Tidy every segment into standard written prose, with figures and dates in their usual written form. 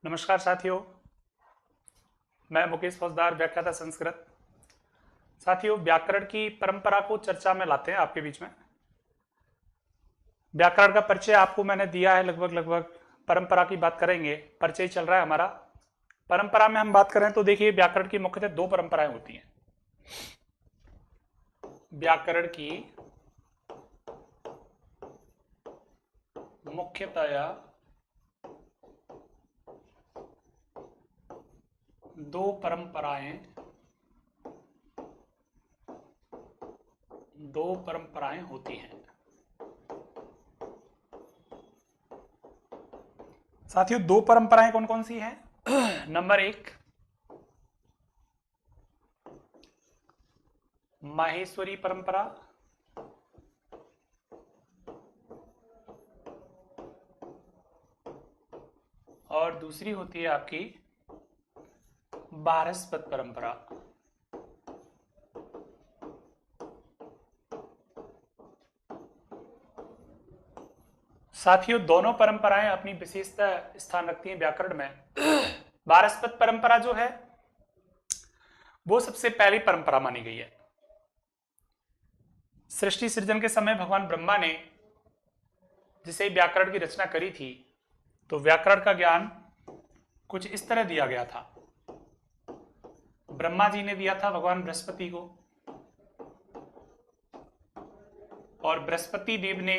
नमस्कार साथियों, मैं मुकेश फौजदार, व्याख्याता संस्कृत। साथियों, व्याकरण की परंपरा को चर्चा में लाते हैं आपके बीच में। व्याकरण का परिचय आपको मैंने दिया है, लगभग परंपरा की बात करेंगे। परिचय चल रहा है हमारा। परंपरा में हम बात करें तो देखिए, व्याकरण की मुख्यतः दो परंपराएं होती हैं। व्याकरण की मुख्यतया दो परंपराएं होती हैं। साथियों, दो परंपराएं कौन कौन सी हैं? नंबर एक, माहेश्वरी परंपरा। और दूसरी होती है आपकी बारहस्पत परंपरा। साथियों, दोनों परंपराएं अपनी विशेषता स्थान रखती हैं व्याकरण में। बारहस्पत परंपरा जो है वो सबसे पहली परंपरा मानी गई है। सृष्टि सृजन के समय भगवान ब्रह्मा ने जिसे व्याकरण की रचना करी थी, तो व्याकरण का ज्ञान कुछ इस तरह दिया गया था। ब्रह्मा जी ने दिया था भगवान बृहस्पति को, और बृहस्पति देव ने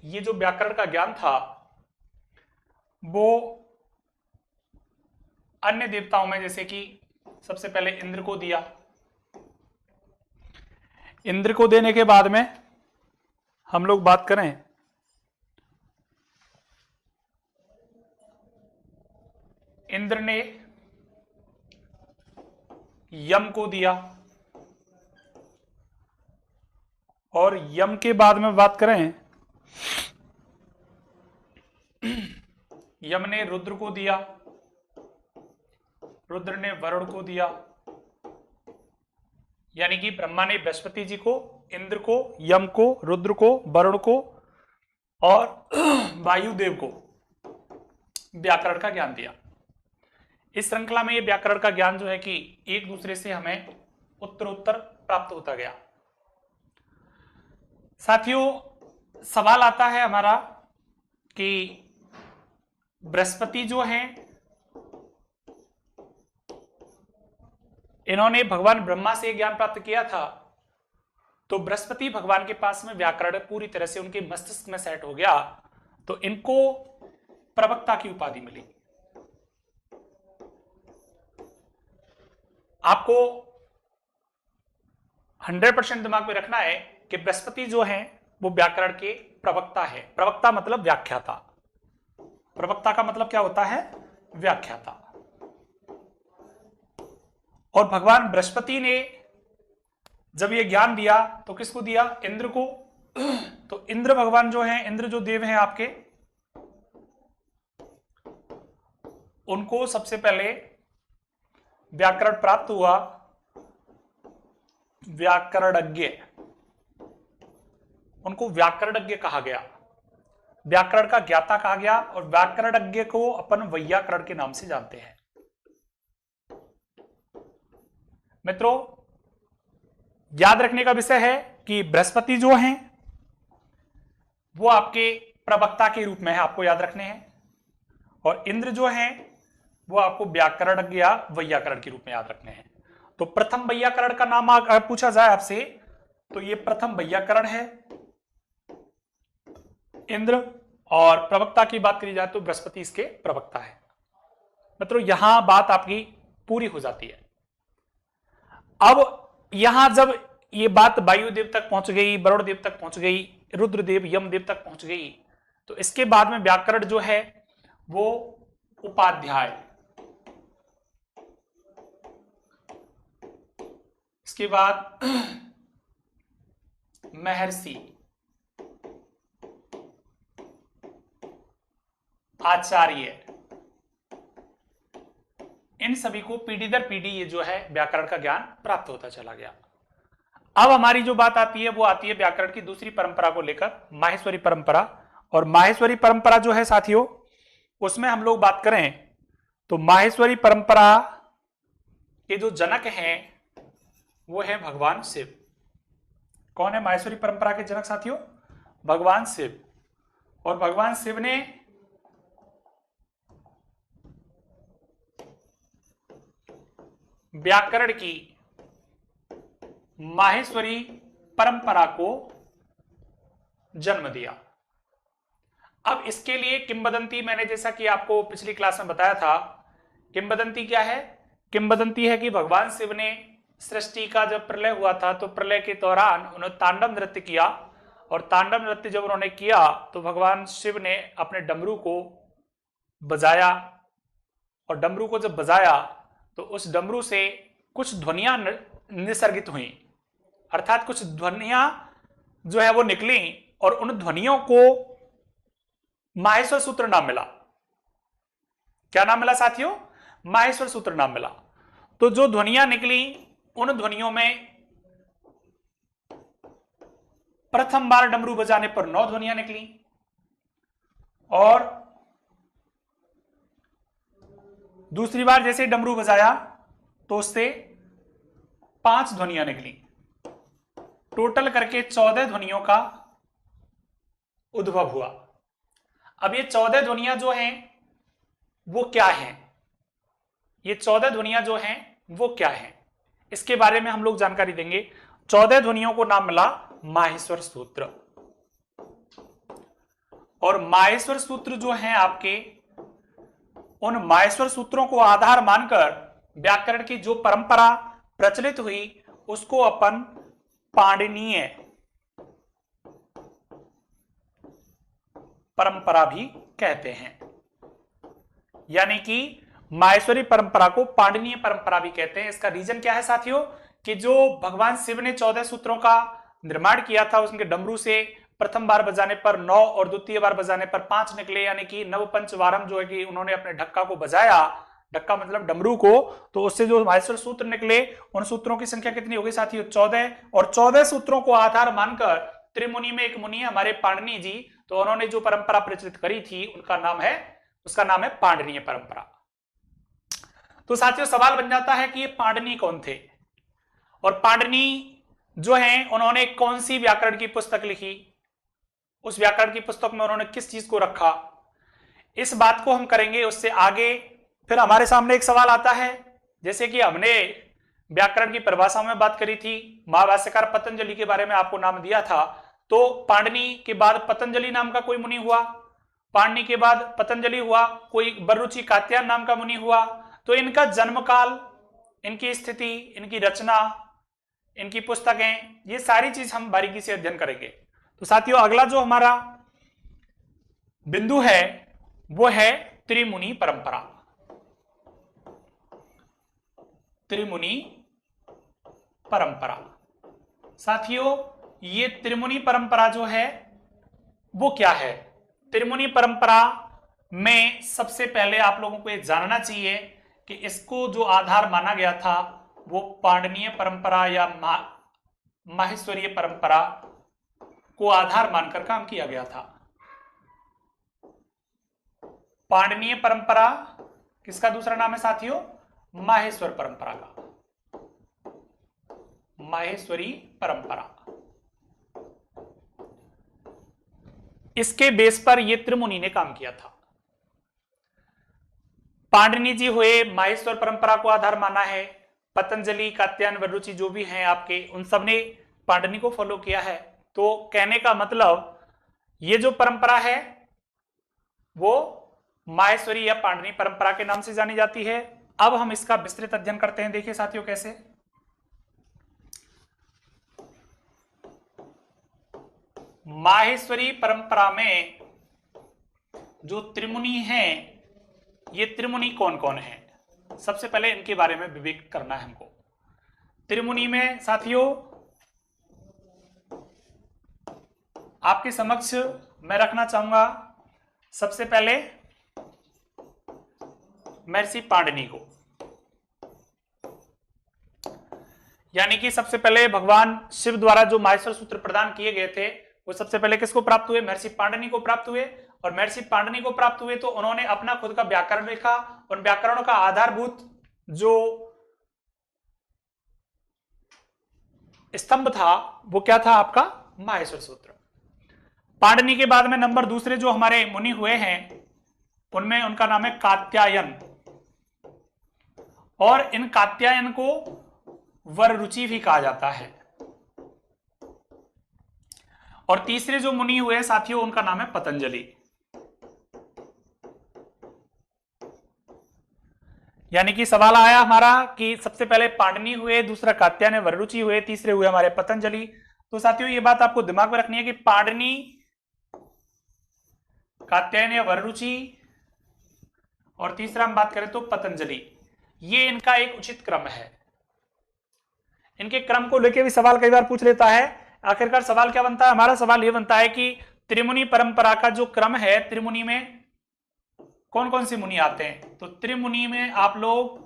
ये जो व्याकरण का ज्ञान था वो अन्य देवताओं में, जैसे कि सबसे पहले इंद्र को दिया। इंद्र को देने के बाद में हम लोग बात करें इंद्र ने यम को दिया, और यम के बाद में बात करें यम ने रुद्र को दिया, रुद्र ने वरुण को दिया। यानी कि ब्रह्मा ने बृहस्पति जी को, इंद्र को, यम को, रुद्र को, वरुण को और वायुदेव को व्याकरण का ज्ञान दिया। इस श्रृंखला में ये व्याकरण का ज्ञान जो है कि एक दूसरे से हमें उत्तरोत्तर प्राप्त होता गया। साथियों, सवाल आता है हमारा कि बृहस्पति जो हैं, इन्होंने भगवान ब्रह्मा से ज्ञान प्राप्त किया था, तो बृहस्पति भगवान के पास में व्याकरण पूरी तरह से उनके मस्तिष्क में सेट हो गया, तो इनको प्रवक्ता की उपाधि मिली। आपको 100% दिमाग में रखना है कि बृहस्पति जो हैं वो व्याकरण के प्रवक्ता है। प्रवक्ता मतलब व्याख्याता। प्रवक्ता का मतलब क्या होता है? व्याख्याता। और भगवान बृहस्पति ने जब ये ज्ञान दिया तो किसको दिया? इंद्र को। तो इंद्र भगवान जो हैं, इंद्र जो देव हैं आपके, उनको सबसे पहले व्याकरण प्राप्त हुआ, व्याकरणज्ञ। उनको व्याकरणज्ञ कहा गया, व्याकरण का ज्ञाता कहा गया, और व्याकरणज्ञ को अपन वैयाकरण के नाम से जानते हैं। मित्रों, याद रखने का विषय है कि बृहस्पति जो हैं वो आपके प्रवक्ता के रूप में है, आपको याद रखने हैं, और इंद्र जो हैं वो आपको व्याकरणज्ञ या वैयाकरण के रूप में याद रखने हैं। तो प्रथम वैयाकरण का नाम अगर पूछा जाए आपसे तो ये प्रथम वैयाकरण है, इंद्र, और प्रवक्ता की बात करी जाए तो बृहस्पति इसके प्रवक्ता है। मित्रों, यहां बात आपकी पूरी हो जाती है। अब यहां जब ये बात वायुदेव तक पहुंच गई, वरुण देव तक पहुंच गई, रुद्रदेव, यमदेव तक पहुंच गई, तो इसके बाद में व्याकरण जो है वो उपाध्याय, इसके बाद महर्षि, आचार्य, इन सभी को पीढ़ी दर पीढ़ी ये जो है व्याकरण का ज्ञान प्राप्त होता चला गया। अब हमारी जो बात आती है वो आती है व्याकरण की दूसरी परंपरा को लेकर, माहेश्वरी परंपरा। और माहेश्वरी परंपरा जो है साथियों, उसमें हम लोग बात करें तो माहेश्वरी परंपरा के जो जनक हैं वो है भगवान शिव। कौन है माहेश्वरी परंपरा के जनक साथियों? भगवान शिव। और भगवान शिव ने व्याकरण की माहेश्वरी परंपरा को जन्म दिया। अब इसके लिए किंवदंती, मैंने जैसा कि आपको पिछली क्लास में बताया था, किंवदंती क्या है? किंवदंती है कि भगवान शिव ने सृष्टि का जब प्रलय हुआ था तो प्रलय के दौरान उन्होंने तांडव नृत्य किया, और तांडव नृत्य जब उन्होंने किया तो भगवान शिव ने अपने डमरू को बजाया, और डमरू को जब बजाया तो उस डमरू से कुछ ध्वनियां निसर्गित हुई, अर्थात कुछ ध्वनियां जो है वो निकली, और उन ध्वनियों को माहेश्वर सूत्र नाम मिला। क्या नाम मिला साथियों? माहेश्वर सूत्र नाम मिला। तो जो ध्वनियां निकली उन ध्वनियों में प्रथम बार डमरू बजाने पर 9 ध्वनियां निकली, और दूसरी बार जैसे डमरू बजाया तो उससे 5 ध्वनियां निकली। टोटल करके 14 ध्वनियों का उद्भव हुआ। अब ये 14 ध्वनियां जो हैं वो क्या हैं? ये 14 ध्वनियां जो हैं वो क्या हैं, इसके बारे में हम लोग जानकारी देंगे। 14 ध्वनियों को नाम मिला माहेश्वर सूत्र। और माहेश्वर सूत्र जो हैं आपके, उन माहेश्वर सूत्रों को आधार मानकर व्याकरण की जो परंपरा प्रचलित हुई उसको अपन पाणिनीय परंपरा भी कहते हैं। यानी कि माहेश्वरी परंपरा को पाणिनीय परंपरा भी कहते हैं। इसका रीजन क्या है साथियों? कि जो भगवान शिव ने 14 सूत्रों का निर्माण किया था, उसके डमरू से प्रथम बार बजाने पर 9 और द्वितीय बार बजाने पर 5 निकले, यानी कि नव पंचवारम जो है कि उन्होंने अपने ढक्का को बजाया, ढक्का मतलब डमरू को, तो उससे जो माहेश्वर सूत्र निकले, उन सूत्रों की संख्या कितनी हो गई साथियों? 14। और 14 सूत्रों को आधार मानकर त्रिमुनि में एक मुनि हमारे पाणिनि जी, तो उन्होंने जो परंपरा प्रचलित करी थी उसका नाम है पाणिनीय परंपरा। तो साथियों सवाल बन जाता है कि ये पाणिनि कौन थे, और पाणिनि जो है उन्होंने कौन सी व्याकरण की पुस्तक लिखी, उस व्याकरण की पुस्तक में उन्होंने किस चीज को रखा, इस बात को हम करेंगे। उससे आगे फिर हमारे सामने एक सवाल आता है, जैसे कि हमने व्याकरण की परिभाषा में बात करी थी, महाभाष्यकार पतंजलि के बारे में आपको नाम दिया था, तो पाणिनि के बाद पतंजलि नाम का कोई मुनि हुआ, पाणिनि के बाद पतंजलि हुआ, कोई बर्रुचि कात्यायन नाम का मुनि हुआ। तो इनका जन्म काल, इनकी स्थिति, इनकी रचना, इनकी पुस्तकें, ये सारी चीज हम बारीकी से अध्ययन करेंगे। तो साथियों अगला जो हमारा बिंदु है वो है त्रिमुनि परंपरा। त्रिमुनि परंपरा साथियों, ये त्रिमुनि परंपरा जो है वो क्या है? त्रिमुनि परंपरा में सबसे पहले आप लोगों को ये जानना चाहिए कि इसको जो आधार माना गया था वो पाणिनीय परंपरा या माहेश्वरीय परंपरा को आधार मानकर काम किया गया था। पाणिनीय परंपरा किसका दूसरा नाम है साथियों? माहेश्वर परंपरा का, माहेश्वरी परंपरा। इसके बेस पर यह त्रिमुनि ने काम किया था। पाणिनि जी हुए, माहेश्वर परंपरा को आधार माना है, पतंजलि, कात्यायन, बर्रुचि जो भी हैं आपके, उन सब ने पाणिनि को फॉलो किया है। तो कहने का मतलब ये जो परंपरा है वो माहेश्वरी या पाणिनि परंपरा के नाम से जानी जाती है। अब हम इसका विस्तृत अध्ययन करते हैं। देखिए साथियों कैसे, माहेश्वरी परंपरा में जो त्रिमुनि हैं, ये त्रिमुनि कौन कौन है? सबसे पहले इनके बारे में विवेक करना है हमको। त्रिमुनि में साथियों आपके समक्ष मैं रखना चाहूंगा सबसे पहले महर्षि पाणिनि को, यानी कि सबसे पहले भगवान शिव द्वारा जो माहेश्वर सूत्र प्रदान किए गए थे वो सबसे पहले किसको प्राप्त हुए? महर्षि पाणिनि को प्राप्त हुए। और महर्षि पाणिनि को प्राप्त हुए तो उन्होंने अपना खुद का व्याकरण लिखा। उन व्याकरणों का आधारभूत जो स्तंभ था वो क्या था आपका माहेश्वर सूत्र। पाणिनि के बाद में नंबर दूसरे जो हमारे मुनि हुए हैं उनमें उनका नाम है कात्यायन, और इन कात्यायन को वररुचि भी कहा जाता है। और तीसरे जो मुनि हुए साथियों उनका नाम है पतंजलि। यानी कि सवाल आया हमारा कि सबसे पहले पाणिनि हुए, दूसरा कात्यायन वररुचि हुए, तीसरे हुए हमारे पतंजलि। तो साथियों ये बात आपको दिमाग में रखनी है कि पाणिनि, कात्यायन वररुचि और तीसरा हम बात करें तो पतंजलि, ये इनका एक उचित क्रम है। इनके क्रम को लेकर भी सवाल कई बार पूछ लेता है। आखिरकार सवाल क्या बनता है, हमारा सवाल यह बनता है कि त्रिमुनि परंपरा का जो क्रम है, त्रिमुनि में कौन कौन से मुनि आते हैं। तो त्रिमुनि में आप लोग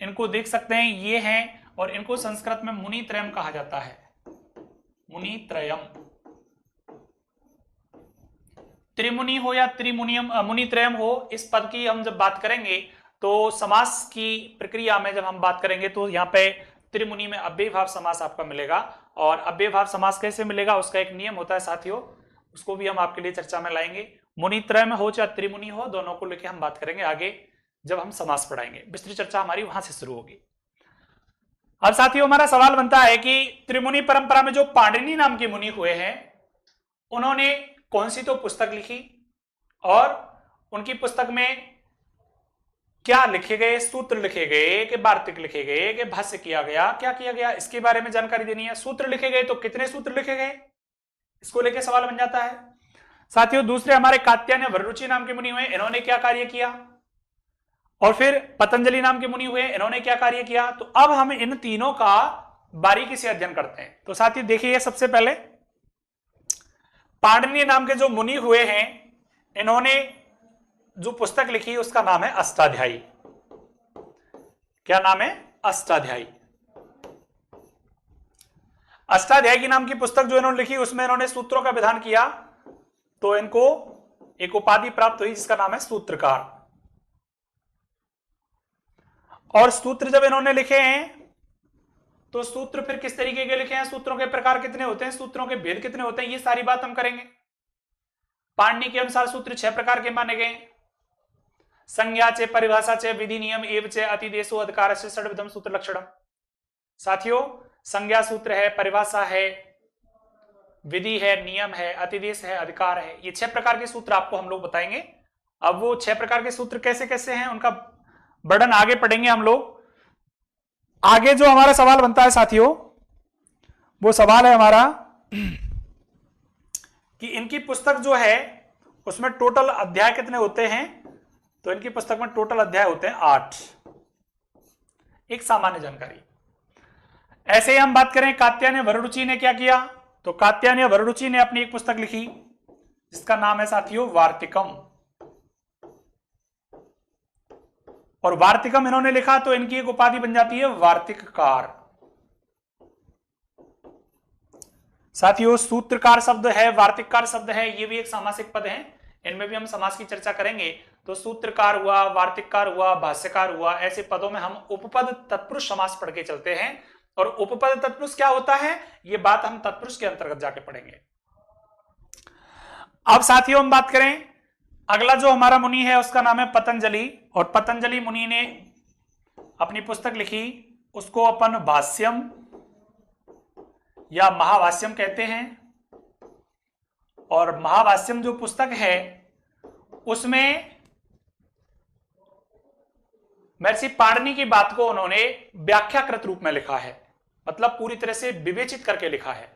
इनको देख सकते हैं, ये हैं, और इनको संस्कृत में मुनि त्रयम कहा जाता है। मुनि त्रयम, त्रिमुनि हो या त्रिमुनियम, मुनि त्रयम हो, इस पद की हम जब बात करेंगे तो समास की प्रक्रिया में जब हम बात करेंगे तो यहाँ पे त्रिमुनि में अव्ययी भाव समास आपका मिलेगा। और अव्ययी भाव समास कैसे मिलेगा उसका एक नियम होता है साथियों, उसको भी हम आपके लिए चर्चा में लाएंगे। मुनित्रय में हो चाहे त्रिमुनि हो, दोनों को लेकर हम बात करेंगे आगे जब हम समास पढ़ाएंगे। विस्तृत चर्चा हमारी वहां से शुरू होगी। अब साथियों हमारा सवाल बनता है कि त्रिमुनि परंपरा में जो पाणिनि नाम के मुनि हुए हैं उन्होंने कौन सी तो पुस्तक लिखी, और उनकी पुस्तक में क्या लिखे गए, सूत्र लिखे गए कि वार्तिक लिखे गए कि भाष्य किया गया, क्या किया गया, इसके बारे में जानकारी देनी है। सूत्र लिखे गए तो कितने सूत्र लिखे गए, इसको लेकर सवाल बन जाता है। साथियों दूसरे हमारे कात्यायन वररुचि नाम के मुनि हुए, इन्होंने क्या कार्य किया, और फिर पतंजलि नाम के मुनि हुए, इन्होंने क्या कार्य किया। तो अब हम इन तीनों का बारीकी से अध्ययन करते हैं। तो साथियों देखिए, सबसे पहले पाणिनि नाम के जो मुनि हुए हैं, इन्होंने जो पुस्तक लिखी उसका नाम है अष्टाध्यायी। क्या नाम है, अष्टाध्यायी। अष्टाध्यायी की नाम की पुस्तक जो इन्होंने लिखी उसमें इन्होंने सूत्रों का विधान किया, तो इनको एक उपाधि प्राप्त हुई जिसका नाम है सूत्रकार। और सूत्र जब इन्होंने लिखे हैं तो सूत्र फिर किस तरीके के लिखे हैं, सूत्रों के प्रकार कितने होते हैं, सूत्रों के भेद कितने होते हैं, ये सारी बात हम करेंगे। पाणिनि के अनुसार सूत्र 6 प्रकार के माने गए, संज्ञा चे, परिभाषा चे, विधि नियम एवं चे, अतिदेशो अधिकार से षड्विधम सूत्र लक्षणम। साथियों संज्ञा सूत्र है, परिभाषा है, विधि है, नियम है, अतिदेश है, अधिकार है, ये 6 प्रकार के सूत्र आपको हम लोग बताएंगे। अब वो 6 प्रकार के सूत्र कैसे कैसे हैं उनका वर्णन आगे पढ़ेंगे हम लोग। आगे जो हमारा सवाल बनता है साथियों वो सवाल है हमारा कि इनकी पुस्तक जो है उसमें टोटल अध्याय कितने होते हैं। तो इनकी पुस्तक में टोटल अध्याय होते हैं 8। एक सामान्य जानकारी। ऐसे ही हम बात करें कात्यायन वररुचि ने क्या किया, तो कात्यायन वररुचि ने अपनी एक पुस्तक लिखी जिसका नाम है साथियों वार्तिकम। और वार्तिकम इन्होंने लिखा तो इनकी एक उपाधि बन जाती है वार्तिककार। साथियों सूत्रकार शब्द है, वार्तिककार शब्द है, ये भी एक सामासिक पद है, इनमें भी हम समास की चर्चा करेंगे। तो सूत्रकार हुआ, वार्तिककार हुआ, भाष्यकार हुआ, ऐसे पदों में हम उपपद तत्पुरुष समास पढ़ के चलते हैं। और उपपद तत्पुरुष क्या होता है ये बात हम तत्पुरुष के अंतर्गत जाके पढ़ेंगे। अब साथियों हम बात करें, अगला जो हमारा मुनि है उसका नाम है पतंजलि। और पतंजलि मुनि ने अपनी पुस्तक लिखी, उसको अपन भाष्यम या महाभाष्यम कहते हैं। और महाभाष्यम जो पुस्तक है उसमें महर्षि पाणिनि की बात को उन्होंने व्याख्याकृत रूप में लिखा है, मतलब पूरी तरह से विवेचित करके लिखा है।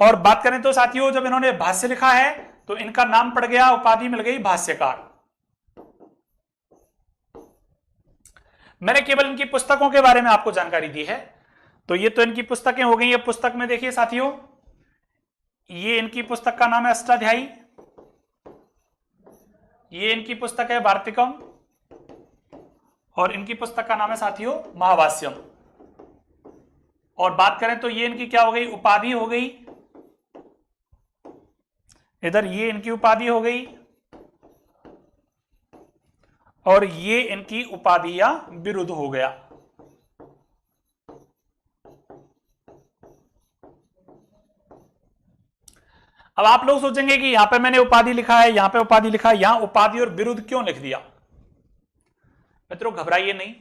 और बात करें तो साथियों जब इन्होंने भाष्य लिखा है तो इनका नाम पड़ गया, उपाधि मिल गई भाष्यकार। मैंने केवल इनकी पुस्तकों के बारे में आपको जानकारी दी है। तो ये तो इनकी पुस्तकें हो गई। ये पुस्तक में देखिए साथियों, ये इनकी पुस्तक का नाम है अष्टाध्यायी, ये इनकी पुस्तक है वार्तिकम, और इनकी पुस्तक का नाम है साथियों महाभाष्यम। और बात करें तो ये इनकी क्या हो गई, उपाधि हो गई। इधर ये इनकी उपाधि हो गई और ये इनकी उपाधि या बिरुद हो गया। अब आप लोग सोचेंगे कि यहां पे मैंने उपाधि लिखा है, यहां पे उपाधि लिखा है, यहां उपाधि और बिरुद क्यों लिख दिया? मित्रों घबराइए नहीं,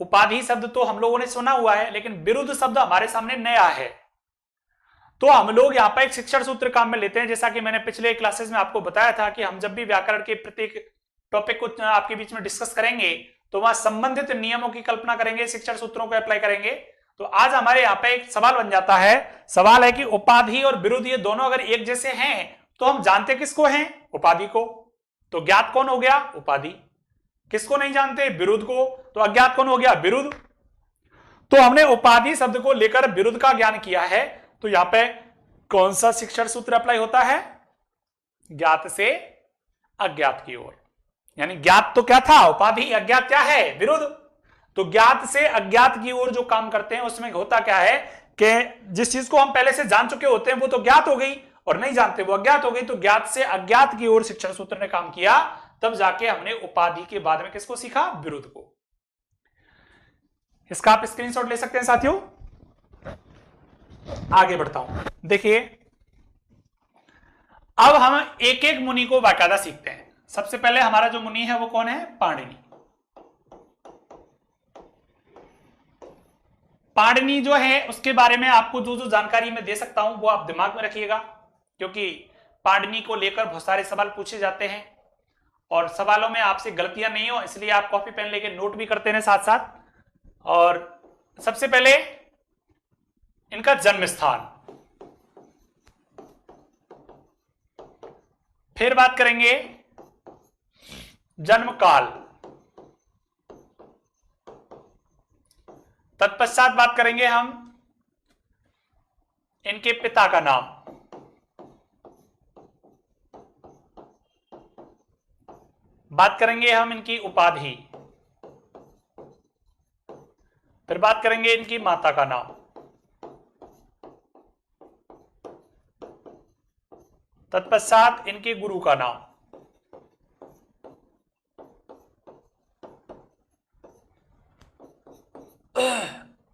उपाधि शब्द तो हम लोगों ने सुना हुआ है, लेकिन बिरुद शब्द हमारे सामने नया है। तो हम लोग यहां पर एक शिक्षण सूत्र काम में लेते हैं। जैसा कि मैंने पिछले क्लासेस में आपको बताया था कि हम जब भी व्याकरण के प्रत्येक टॉपिक को आपके बीच में डिस्कस करेंगे तो वहां संबंधित नियमों की कल्पना करेंगे, शिक्षण सूत्रों को अप्लाई करेंगे। तो आज हमारे यहाँ पे एक सवाल बन जाता है, सवाल है कि उपाधि और बिरुद ये दोनों अगर एक जैसे हैं तो हम जानते किसको हैं? उपाधि को। तो ज्ञात कौन हो गया? उपाधि। किसको नहीं जानते? बिरुद को। तो अज्ञात कौन हो गया? बिरुद। तो हमने उपाधि शब्द को लेकर बिरुद का ज्ञान किया है। तो यहां पे कौन सा शिक्षण सूत्र अप्लाई होता है? ज्ञात से अज्ञात की ओर। यानी ज्ञात तो क्या था? उपाधि। अज्ञात क्या है? बिरुद। तो ज्ञात से अज्ञात की ओर जो काम करते हैं उसमें होता क्या है कि जिस चीज को हम पहले से जान चुके होते हैं वो तो ज्ञात हो गई, और नहीं जानते वो अज्ञात हो गई। तो ज्ञात से अज्ञात की ओर शिक्षण सूत्र ने काम किया, तब जाके हमने उपाधि के बाद में किसको सीखा? बिरुद को। इसका आप स्क्रीनशॉट ले सकते हैं साथियों। आगे बढ़ता हूं, देखिए अब हम एक एक मुनि को बाकायदा सीखते हैं। सबसे पहले हमारा जो मुनि है वो कौन है? पाणिनि। पाणिनि जो है उसके बारे में आपको जो जो जानकारी मैं दे सकता हूं वो आप दिमाग में रखिएगा, क्योंकि पाणिनि को लेकर बहुत सारे सवाल पूछे जाते हैं और सवालों में आपसे गलतियां नहीं हो इसलिए आप कॉपी पेन लेके नोट भी करते हैं साथ साथ। और सबसे पहले इनका जन्म स्थान, फिर बात करेंगे जन्म काल, तत्पश्चात बात करेंगे हम इनके पिता का नाम, बात करेंगे हम इनकी उपाधि, फिर बात करेंगे इनकी माता का नाम, तत्पश्चात इनके गुरु का नाम,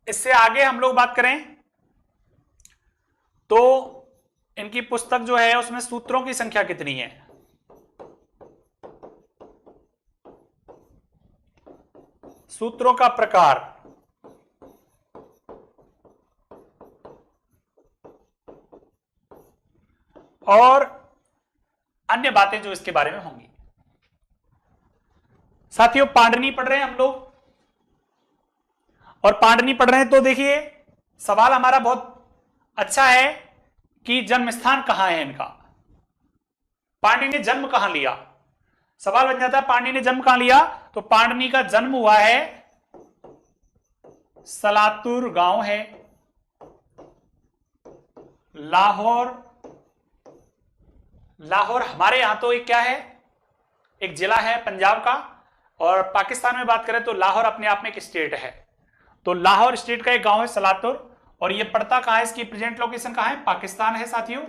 इससे आगे हम लोग बात करें तो इनकी पुस्तक जो है उसमें सूत्रों की संख्या कितनी है, सूत्रों का प्रकार, और अन्य बातें जो इसके बारे में होंगी। साथियों पाणिनि पढ़ रहे हैं हम लोग, और पाणिनि पढ़ रहे हैं तो देखिए सवाल हमारा बहुत अच्छा है कि जन्म स्थान कहां है इनका। पाणिनि ने जन्म कहां लिया? सवाल बन जाता है पाणिनि ने जन्म कहां लिया? तो पाणिनि का जन्म हुआ है सलातुर गांव है, लाहौर। लाहौर हमारे यहां तो एक क्या है, एक जिला है पंजाब का, और पाकिस्तान में बात करें तो लाहौर अपने आप में एक स्टेट है। तो लाहौर स्टेट का एक गांव है सलातुर, और ये पड़ता कहां है? इसकी प्रेजेंट लोकेशन कहां है? पाकिस्तान है साथियों।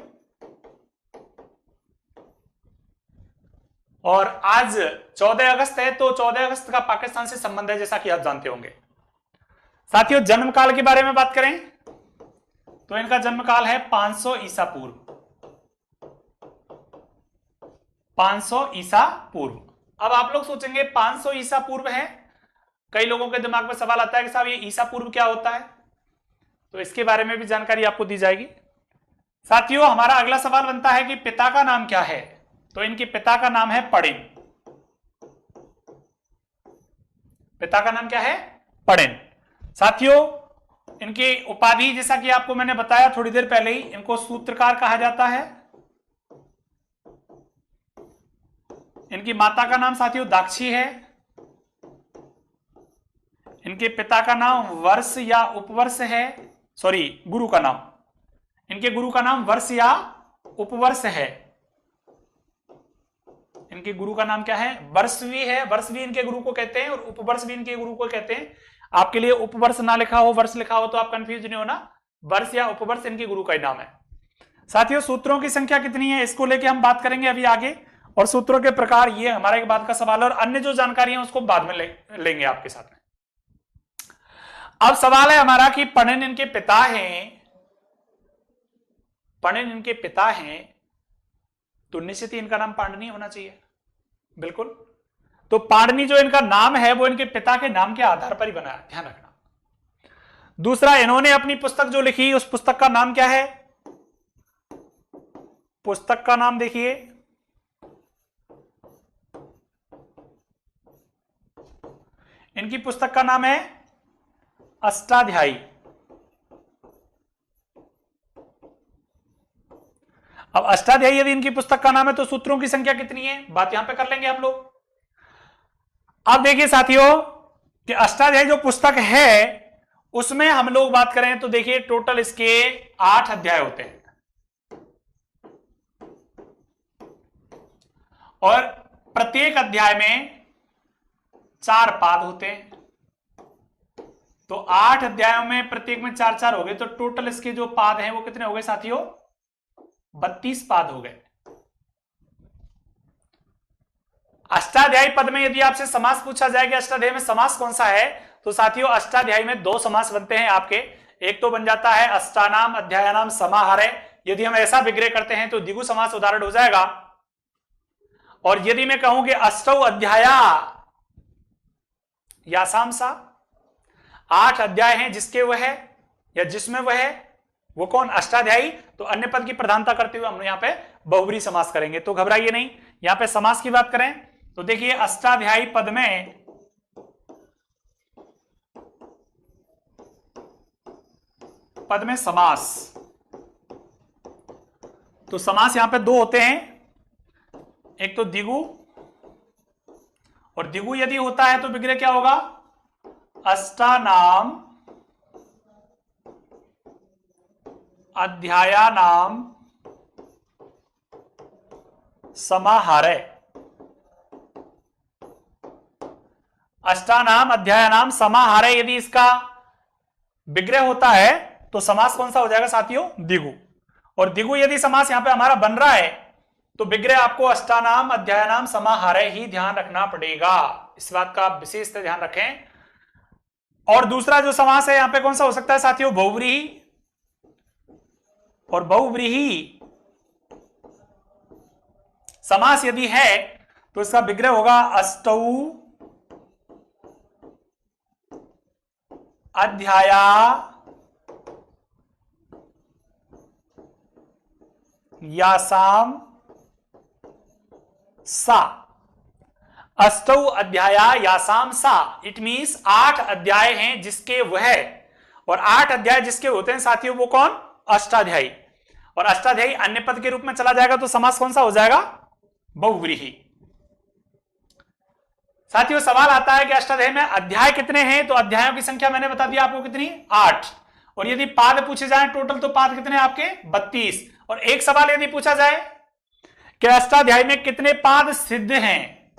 और आज 14 अगस्त है, तो 14 अगस्त का पाकिस्तान से संबंध है जैसा कि आप जानते होंगे। साथियों जन्म काल के बारे में बात करें तो इनका जन्म काल है 500 ईसा पूर्व, 500 ईसा पूर्व। अब आप लोग सोचेंगे 500 ईसा पूर्व है, कई लोगों के दिमाग में सवाल आता है कि साहब ये ईसा पूर्व क्या होता है, तो इसके बारे में भी जानकारी आपको दी जाएगी। साथियों हमारा अगला सवाल बनता है कि पिता का नाम क्या है? तो इनके पिता का नाम है पड़िन। पिता का नाम क्या है? पड़िन। साथियों इनकी उपाधि जैसा कि आपको मैंने बताया थोड़ी देर पहले ही, इनको सूत्रकार कहा जाता है। इनकी माता का नाम साथियों दाक्षी है। इनके पिता का नाम वर्ष या उपवर्ष है, सॉरी गुरु का नाम, इनके गुरु का नाम वर्ष या उपवर्ष है। इनके गुरु का नाम क्या है? वर्षवी है। वर्षवी इनके गुरु को कहते हैं और उपवर्ष भी इनके गुरु को कहते हैं। आपके लिए उपवर्ष ना लिखा हो वर्ष लिखा हो तो आप कंफ्यूज नहीं होना, वर्ष या उपवर्ष इनके गुरु का ही नाम है। साथियों सूत्रों की संख्या कितनी है इसको लेके हम बात करेंगे अभी आगे, और सूत्रों के प्रकार ये हमारा एक बात का सवाल है, और अन्य जो जानकारी है उसको बाद में लेंगे आपके साथ में। अब सवाल है हमारा कि पणिन इनके पिता हैं, पणिन इनके पिता हैं, तो निश्चित ही इनका नाम पाणिनि होना चाहिए, बिल्कुल। तो पाणिनि जो इनका नाम है वो इनके पिता के नाम के आधार पर ही बना है, ध्यान रखना। दूसरा, इन्होंने अपनी पुस्तक जो लिखी उस पुस्तक का नाम क्या है? पुस्तक का नाम देखिए इनकी पुस्तक का नाम है अष्टाध्यायी। अब अष्टाध्यायी यदि इनकी पुस्तक का नाम है तो सूत्रों की संख्या कितनी है, बात यहां पे कर लेंगे हम लोग। अब देखिए साथियों कि अष्टाध्यायी जो पुस्तक है उसमें हम लोग बात करें तो देखिए टोटल इसके 8 अध्याय होते हैं, और प्रत्येक अध्याय में 4 पाद होते हैं। तो 8 अध्यायों में प्रत्येक में 4-4 हो गए, तो टोटल इसके जो पाद हैं वो कितने हो गए साथियों? 32 पाद हो गए। अष्टाध्यायी पद में यदि आपसे समास पूछा जाए कि अष्टाध्यायी में समास कौन सा है, तो साथियों अष्टाध्यायी में 2 समास बनते हैं आपके। एक तो बन जाता है अष्टानाम अध्यायानाम समाहारे, यदि हम ऐसा विग्रह करते हैं तो द्विगु समास उदाहरण हो जाएगा। और यदि मैं कहूं कि अष्टौ अध्याया यासाम सा, 8 अध्याय हैं जिसके वह है या जिसमें वह है, वो कौन? अष्टाध्यायी। तो अन्य पद की प्रधानता करते हुए हम यहां पे बहुब्री समास करेंगे, तो घबराइए नहीं। यहां पे समास की बात करें तो देखिए अष्टाध्यायी पद में समास, तो समास यहां पे 2 होते हैं, एक तो द्विगु, और द्विगु यदि होता है तो विग्रह क्या होगा? अष्टानाम अध्यायानाम समाहारे। अष्टानाम अध्यायानाम समाहारे यदि इसका विग्रह होता है तो समास कौन सा हो जाएगा साथियों? द्विगु। और द्विगु यदि समास यहां पे हमारा बन रहा है तो विग्रह आपको अष्टानाम अध्यायानाम समाहारे ही ध्यान रखना पड़ेगा, इस बात का विशेष ध्यान रखें। और दूसरा जो समास है यहां पे कौन सा हो सकता है साथियों? बहुव्रीहि। और बहुव्रीहि समास यदि है तो इसका विग्रह होगा अष्टौ अध्याया यासाम सा। अष्टौ अध्याया यासाम सा, इट मीन्स 8 अध्याय हैं जिसके वह, और 8 अध्याय जिसके होते हैं साथियों वो कौन? अष्टाध्यायी। और अष्टाध्यायी अन्य पद के रूप में चला जाएगा तो समास कौन सा हो जाएगा? बहुव्रीहि। साथियों सवाल आता है कि अष्टाध्यायी में अध्याय कितने हैं, तो अध्यायों की संख्या मैंने बता दिया आपको कितनी? 8। और यदि पाद पूछे जाए टोटल तो पाद कितने आपके? 32। और एक सवाल यदि पूछा जाए कि अष्टाध्यायी में कितने पाद सिद्ध हैं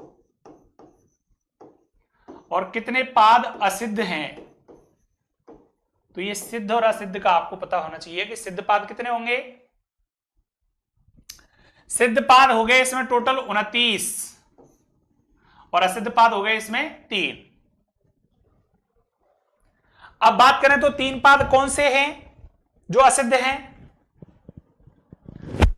और कितने पाद असिद्ध हैं, तो ये सिद्ध और असिद्ध का आपको पता होना चाहिए कि सिद्ध पाद कितने होंगे। सिद्ध पाद हो गए इसमें टोटल 29, और असिद्ध पाद हो गए इसमें 3। अब बात करें तो 3 पाद कौन से हैं जो असिद्ध हैं?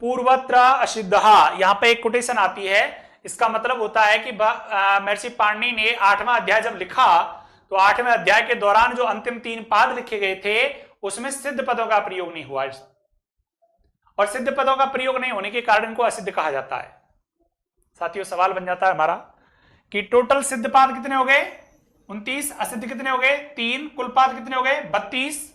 पूर्वत्र असिद्धहा, यहां पे एक कोटेशन आती है, इसका मतलब होता है कि महर्षि पाणिनि ने 8वां अध्याय जब लिखा तो 8वें अध्याय के दौरान जो अंतिम 3 पाद लिखे गए थे उसमें सिद्ध पदों का प्रयोग नहीं हुआ, और सिद्ध पदों का प्रयोग नहीं होने के कारण इनको असिद्ध कहा जाता है। साथियों सवाल बन जाता है हमारा कि टोटल सिद्ध पाद कितने हो गए? 29। असिद्ध कितने हो गए? 3। कुल पाद कितने हो गए? 32।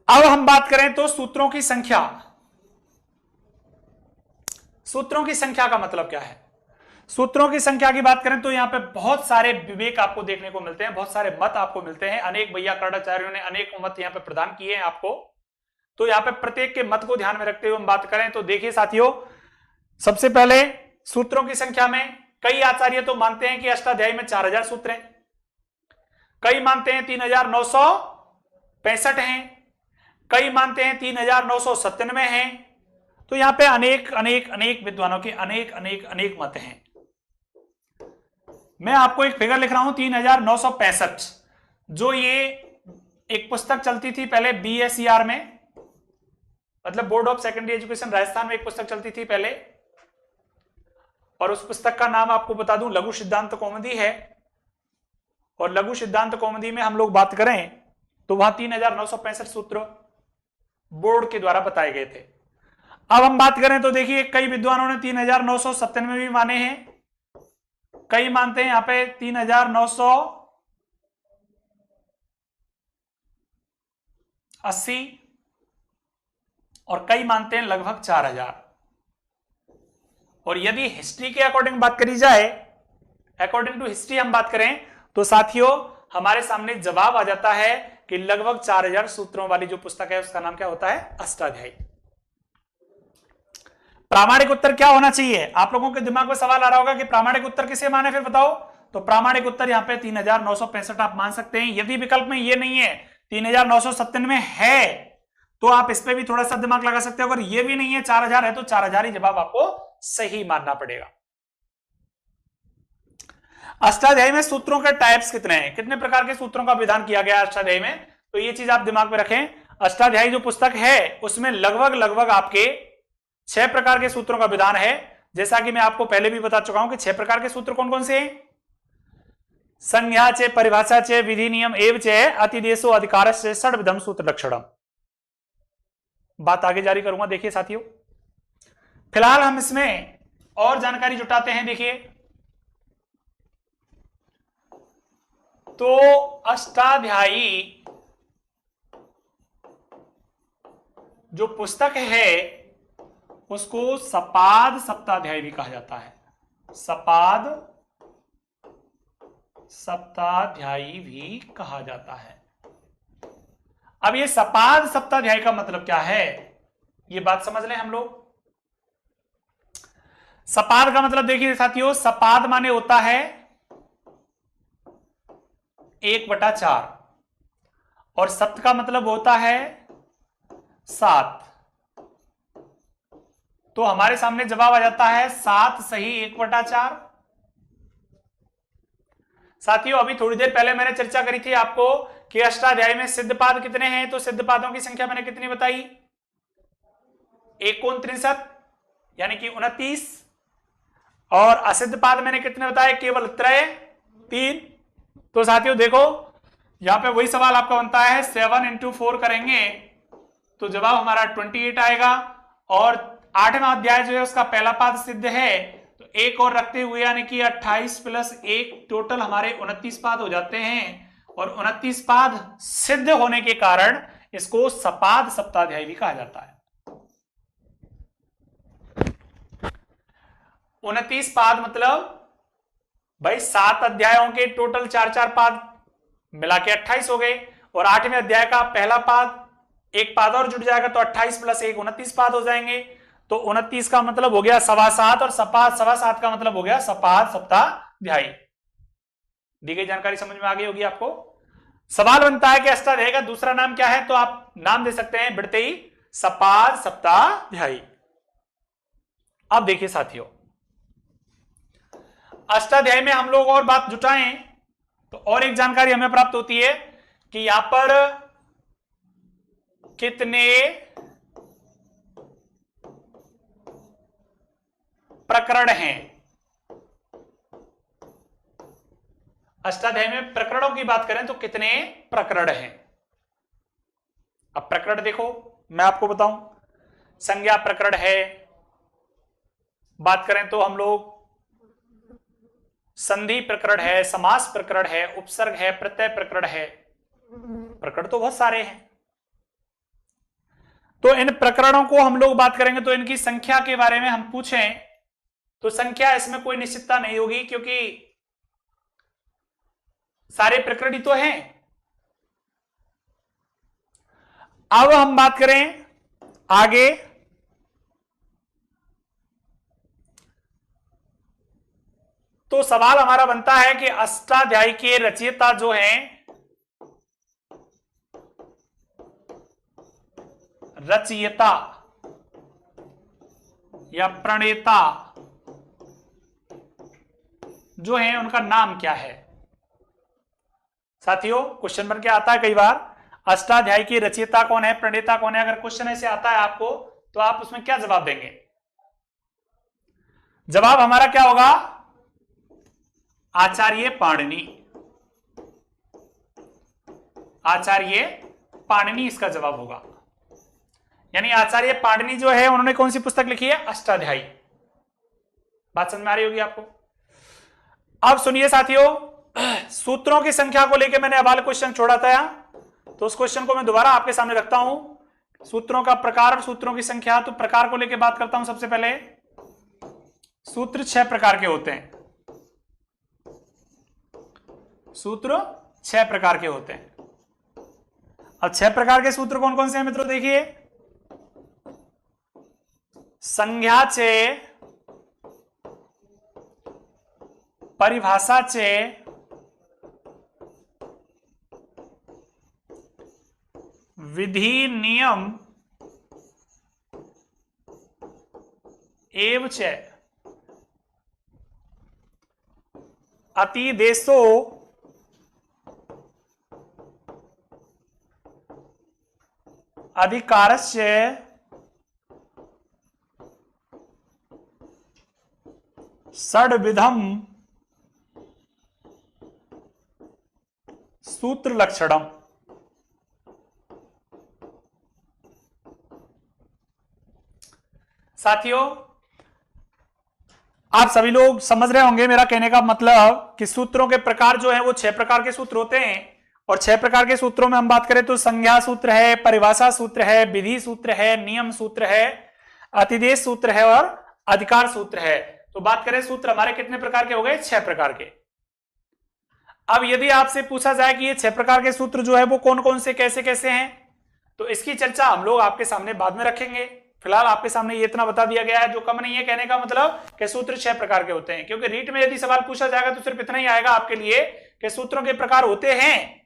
अब हम बात करें तो सूत्रों की संख्या। सूत्रों की संख्या का मतलब क्या है? सूत्रों की संख्या की बात करें तो यहां पे बहुत सारे विवेक आपको देखने को मिलते हैं, बहुत सारे मत आपको मिलते हैं। अनेक वैयाकरणाचार्यों ने अनेक मत यहां पे प्रदान किए हैं आपको, तो यहां पे प्रत्येक के मत को ध्यान में रखते हुए हम बात करें तो देखिए साथियों, सबसे पहले सूत्रों की संख्या में कई आचार्य तो मानते हैं कि अष्टाध्यायी में 4000 सूत्र हैं, कई मानते हैं 3965 हैं, कई मानते हैं 3997 है। तो यहां पे अनेक अनेक अनेक विद्वानों के अनेक अनेक अनेक मत हैं। मैं आपको एक फिगर लिख रहा हूं 3965, जो ये एक पुस्तक चलती थी पहले BSER में, मतलब board of secondary education Rajasthan में एक पुस्तक चलती थी पहले, और उस पुस्तक का नाम आपको बता दूं लघु सिद्धांत कौमुदी है। और लघु सिद्धांत कौमुदी में हम लोग बात करें तो वहां 3965 सूत्र बोर्ड के द्वारा बताए गए थे। अब हम बात करें तो देखिए कई विद्वानों ने 3997 भी माने हैं, कई मानते हैं यहां पे 3980, और कई मानते हैं लगभग 4000। और यदि हिस्ट्री के अकॉर्डिंग बात करी जाए, अकॉर्डिंग टू हिस्ट्री हम बात करें तो साथियों हमारे सामने जवाब आ जाता है कि लगभग 4000 सूत्रों वाली जो पुस्तक है उसका नाम क्या होता है? अष्टाध्यायी। प्रामाणिक उत्तर क्या होना चाहिए? आप लोगों के दिमाग में सवाल आ रहा होगा कि प्रामाणिक उत्तर किसे माने, फिर बताओ। तो प्रामाणिक उत्तर यहां पे 3965 आप मान सकते हैं। यदि विकल्प में ये नहीं है, 3997 है, तो आप इस पे भी थोड़ा सा दिमाग लगा सकते हो। अगर ये भी नहीं है, 4000 है, तो 4000 ही जवाब आपको सही मानना पड़ेगा। अष्टाध्यायी में सूत्रों के टाइप्स कितने हैं, कितने प्रकार के सूत्रों का विधान किया गया अष्टाध्यायी में, तो ये चीज आप दिमाग में रखें। अष्टाध्यायी जो पुस्तक है उसमें लगभग लगभग आपके 6 प्रकार के सूत्रों का विधान है। जैसा कि मैं आपको पहले भी बता चुका हूं कि 6 प्रकार के सूत्र कौन कौन से हैं? संज्ञा चे, परिभाषा चे, विधि नियम एवं चे, अतिदेशो अधिकारस्य षड्विधम सूत्र लक्षणम। बात आगे जारी करूंगा। देखिए साथियों, फिलहाल हम इसमें और जानकारी जुटाते हैं। देखिए तो अष्टाध्यायी जो पुस्तक है उसको सपाद सप्ताध्यायी भी कहा जाता है। सपाद सप्ताध्यायी भी कहा जाता है। अब ये सपाद सप्ताध्यायी का मतलब क्या है, ये बात समझ लें हम लोग। सपाद का मतलब देखिए साथियों, सपाद माने होता है 1/4, और सप्त का मतलब होता है 7। तो हमारे सामने जवाब आ जाता है 7 सही 1/4। साथियों अभी थोड़ी देर पहले मैंने चर्चा करी थी आपको कि अष्टाध्यायी में सिद्धपाद कितने हैं, तो सिद्धपादों की संख्या मैंने कितनी बताई? 169 यानी कि 29, और असिद्ध पाद मैंने कितने बताए? केवल त्रय 3। तो साथियों देखो यहां पे वही सवाल आपका बनता है, 7 × 4 करेंगे तो जवाब हमारा 28 आएगा। और 8वां अध्याय जो है उसका पहला पाद सिद्ध है, तो एक और रखते हुए यानी कि 28 + 1 टोटल हमारे 29 पाद हो जाते हैं। और 29 पाद सिद्ध होने के कारण इसको सपाद सप्ताध्यायी भी कहा जाता है। 29 पाद मतलब भाई 7 अध्यायों के टोटल 4-4 पाद मिला के 28 हो गए, और 8वें अध्याय का पहला पाद एक पाद और जुड़ जाएगा, तो 28 + 1 29 पाद हो जाएंगे। तो 29 का मतलब हो गया 7.25, और सपाद 7.25 का मतलब हो गया सपाद सप्ताध्यायी। दी गई जानकारी समझ में आ गई होगी आपको। सवाल बनता है कि अष्टाध्यायी का दूसरा नाम क्या है, तो आप नाम दे सकते हैं बढ़ते ही सपाद सप्ताध्यायी। अब देखिए साथियों, अष्टाध्यायी में हम लोग और बात जुटाएं तो और एक जानकारी हमें प्राप्त होती है कि यहां पर कितने प्रकरण हैं। अष्टाध्यायी में प्रकरणों की बात करें तो कितने प्रकरण हैं। अब प्रकरण देखो मैं आपको बताऊं, संज्ञा प्रकरण है, बात करें तो हम लोग संधि प्रकरण है, समास प्रकरण है, उपसर्ग है, प्रत्यय प्रकरण है। प्रकरण तो बहुत सारे हैं। तो इन प्रकरणों को हम लोग बात करेंगे तो इनकी संख्या के बारे में हम पूछें तो संख्या इसमें कोई निश्चितता नहीं होगी, क्योंकि सारे प्रकरण ही तो हैं। अब हम बात करें आगे, तो सवाल हमारा बनता है कि अष्टाध्यायी के रचयिता जो हैं रचयिता या प्रणेता जो है उनका नाम क्या है? साथियों क्वेश्चन बन के आता है कई बार, अष्टाध्यायी की रचयिता कौन है, प्रणेता कौन है। अगर क्वेश्चन ऐसे आता है आपको तो आप उसमें क्या जवाब देंगे? जवाब हमारा क्या होगा? आचार्य पाणिनि। आचार्य पाणिनि इसका जवाब होगा। यानी आचार्य पाणिनि जो है उन्होंने कौन सी पुस्तक लिखी है? अष्टाध्यायी। बात समझ में आ रही होगी आपको। अब सुनिए साथियों, सूत्रों की संख्या को लेकर मैंने अवाल क्वेश्चन छोड़ा था, तो उस क्वेश्चन को मैं दोबारा आपके सामने रखता हूं। सूत्रों का प्रकार और सूत्रों की संख्या। तो प्रकार को लेकर बात करता हूं। सबसे पहले सूत्र 6 प्रकार के होते हैं। सूत्र 6 प्रकार के होते हैं। अब 6 प्रकार के सूत्र कौन कौन से हैं मित्रों? देखिए, संज्ञाचे, परिभाषाचे, विधि नियम एवं च अतिदेशो अधिकारस्य षड्विधम सूत्र लक्षणम। साथियों आप सभी लोग समझ रहे होंगे मेरा कहने का मतलब कि सूत्रों के प्रकार जो है वो 6 प्रकार के सूत्र होते हैं। और 6 प्रकार के सूत्रों में हम बात करें तो संज्ञा सूत्र है, परिभाषा सूत्र है, विधि सूत्र है, नियम सूत्र है, अतिदेश सूत्र है और अधिकार सूत्र है। तो बात करें सूत्र हमारे कितने प्रकार के हो गए? 6 प्रकार के। अब यदि आपसे पूछा जाए कि ये 6 प्रकार के सूत्र जो है वो कौन कौन से कैसे कैसे हैं, तो इसकी चर्चा हम लोग आपके सामने बाद में रखेंगे। फिलहाल आपके सामने ये इतना बता दिया गया है, जो कम नहीं है। कहने का मतलब कि सूत्र 6 प्रकार के होते हैं, क्योंकि रीट में यदि सवाल पूछा जाएगा तो सिर्फ इतना ही आएगा आपके लिए कि सूत्रों के प्रकार होते हैं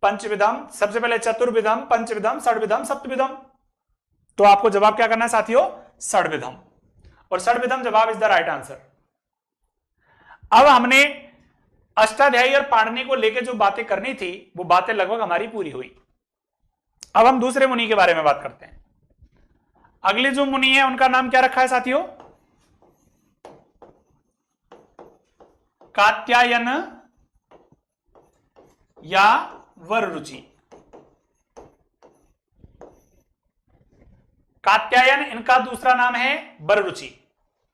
पंचविधम, सबसे पहले चतुर्विधम, पंचविधम, षड्विधम, सप्तविधम। तो आपको जवाब क्या करना है साथियों? षड्विधम। और षड्विधम जवाब इज द राइट आंसर। अब हमने अष्टाध्यायी और पाणिनि को लेकर जो बातें करनी थी वो बातें लगभग हमारी पूरी हुई। अब हम दूसरे मुनि के बारे में बात करते हैं। अगले जो मुनि है उनका नाम क्या रखा है साथियों? कात्यायन या वररुचि। कात्यायन इनका दूसरा नाम है वररुचि।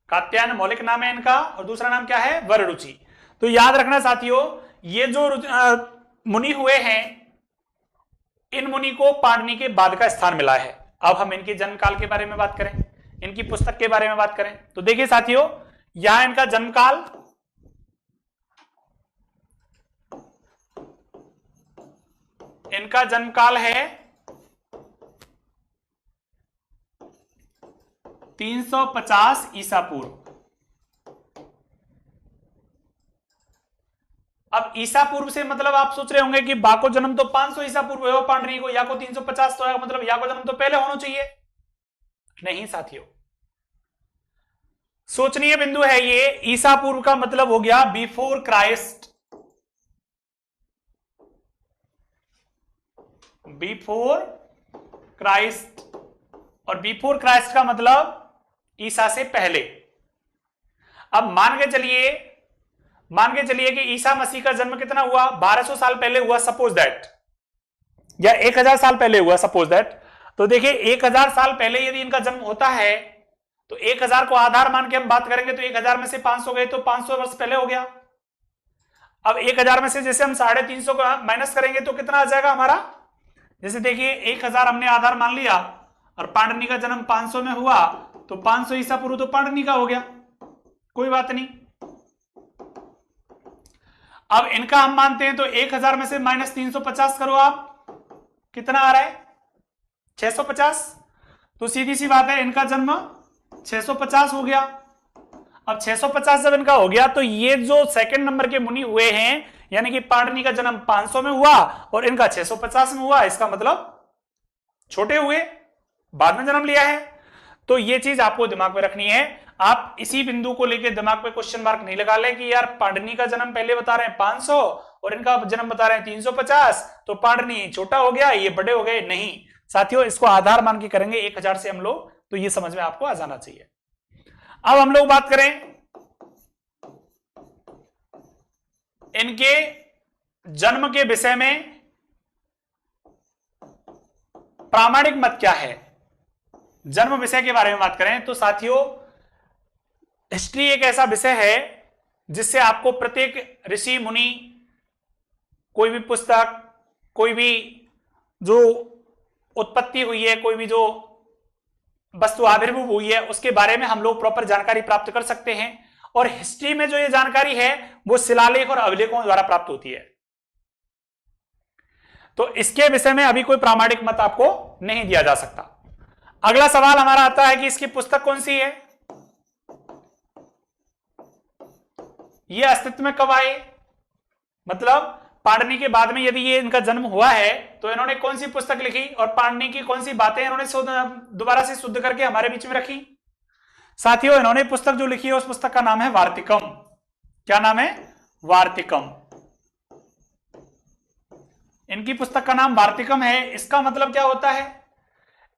कात्यायन मौलिक नाम है इनका और दूसरा नाम क्या है? वररुचि। तो याद रखना साथियों, ये जो मुनि हुए हैं इन मुनि को पाणिनि के बाद का स्थान मिला है। अब हम इनके जन्म काल के बारे में बात करें, इनकी पुस्तक के बारे में बात करें तो देखिए साथियों, यहां इनका जन्म काल है 350 ईसा पूर्व। अब ईसा पूर्व से मतलब आप सोच रहे होंगे कि बा को जन्म तो 500 ईसा पूर्व है पाणिनि को, या को 350 तो है, मतलब या को जन्म तो पहले होना चाहिए। नहीं साथियों, सोचनीय बिंदु है ये। ईसा पूर्व का मतलब हो गया बिफोर क्राइस्ट। बिफोर क्राइस्ट, और बिफोर क्राइस्ट का मतलब ईसा से पहले। अब मान के चलिए कि ईसा मसीह का जन्म कितना हुआ? 1200 साल पहले हुआ, सपोज दैट, या 1000 साल पहले हुआ, सपोज दैट। तो देखिए 1000 साल पहले यदि इनका जन्म होता है तो 1000 को आधार मान के हम बात करेंगे तो 1000 में से 500 गए तो 500 वर्ष पहले हो गया। अब 1000 में से जैसे हम 350 को माइनस करेंगे तो कितना आ जाएगा हमारा? जैसे देखिए 1000 हमने आधार मान लिया और पाणिनि का जन्म 500 में हुआ तो 500 ईसा पूर्व तो पाणिनि का हो गया, कोई बात नहीं। अब इनका हम मानते हैं तो 1000 में से माइनस 350 करो आप, कितना आ रहा है? 650। तो सीधी सी बात है इनका जन्म 650 हो गया। अब 650 जब इनका हो गया तो ये जो सेकंड नंबर के मुनि हुए हैं, यानी कि पाणिनि का जन्म 500 में हुआ और इनका 650 में हुआ, इसका मतलब छोटे हुए, बाद में जन्म लिया है। तो ये चीज आपको दिमाग में रखनी है। आप इसी बिंदु को लेकर दिमाग पे क्वेश्चन मार्क नहीं लगा लें कि यार पांडनी का जन्म पहले बता रहे हैं 500 और इनका जन्म बता रहे हैं 350, तो पांडनी छोटा हो गया, ये बड़े हो गए। नहीं साथियों, इसको आधार मान के करेंगे 1000 से हम लोग, तो ये समझ में आपको आ जाना चाहिए। अब हम लोग बात करें इनके जन्म के विषय में, प्रामाणिक मत क्या है। जन्म विषय के बारे में बात करें तो साथियों, हिस्ट्री एक ऐसा विषय है जिससे आपको प्रत्येक ऋषि मुनि, कोई भी पुस्तक, कोई भी जो उत्पत्ति हुई है, कोई भी जो वस्तु आविर्भूत हुई है, उसके बारे में हम लोग प्रॉपर जानकारी प्राप्त कर सकते हैं। और हिस्ट्री में जो ये जानकारी है वो शिलालेख और अभिलेखों द्वारा प्राप्त होती है। तो इसके विषय में अभी कोई प्रामाणिक मत आपको नहीं दिया जा सकता। अगला सवाल हमारा आता है कि इसकी पुस्तक कौन सी है, ये अस्तित्व में कब आए। मतलब पाणिनि के बाद में यदि ये इनका जन्म हुआ है तो इन्होंने कौन सी पुस्तक लिखी और पाणिनि की कौन सी बातें इन्होंने दोबारा से शुद्ध करके हमारे बीच में रखी। साथियों, इन्होंने पुस्तक जो लिखी है उस पुस्तक का नाम है वार्तिकम। क्या नाम है? वार्तिकम। इनकी पुस्तक का नाम वार्तिकम है। इसका मतलब क्या होता है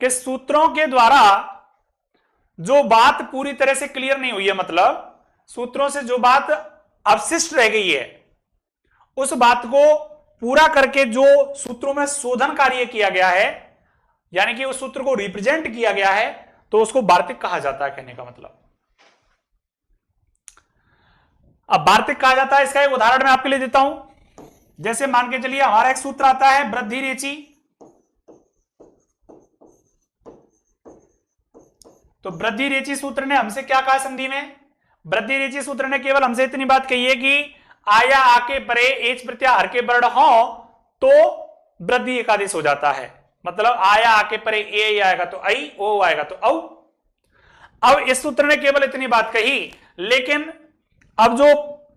कि सूत्रों के द्वारा जो बात पूरी तरह से क्लियर नहीं हुई है, मतलब सूत्रों से जो बात अवशिष्ट रह गई है, उस बात को पूरा करके जो सूत्रों में शोधन कार्य किया गया है, यानी कि उस सूत्र को रिप्रेजेंट किया गया है, तो उसको वार्तिक कहा जाता है। कहने का मतलब, अब वार्तिक कहा जाता है, इसका एक उदाहरण मैं आपके लिए देता हूं। जैसे मान के चलिए हमारा एक सूत्र आता है वृद्धि रेचि। तो वृद्धि रेचि सूत्र ने हमसे क्या कहा संधि में? वृद्धि रेचि सूत्र ने केवल हमसे इतनी बात कही है कि आया आके परे एच प्रत्यय हर के वर्ण हो तो वृद्धि एकादेश हो जाता है। मतलब आया आके परे ए आएगा तो आई, ओ आएगा तो औ। अब इस सूत्र ने केवल इतनी बात कही, लेकिन अब जो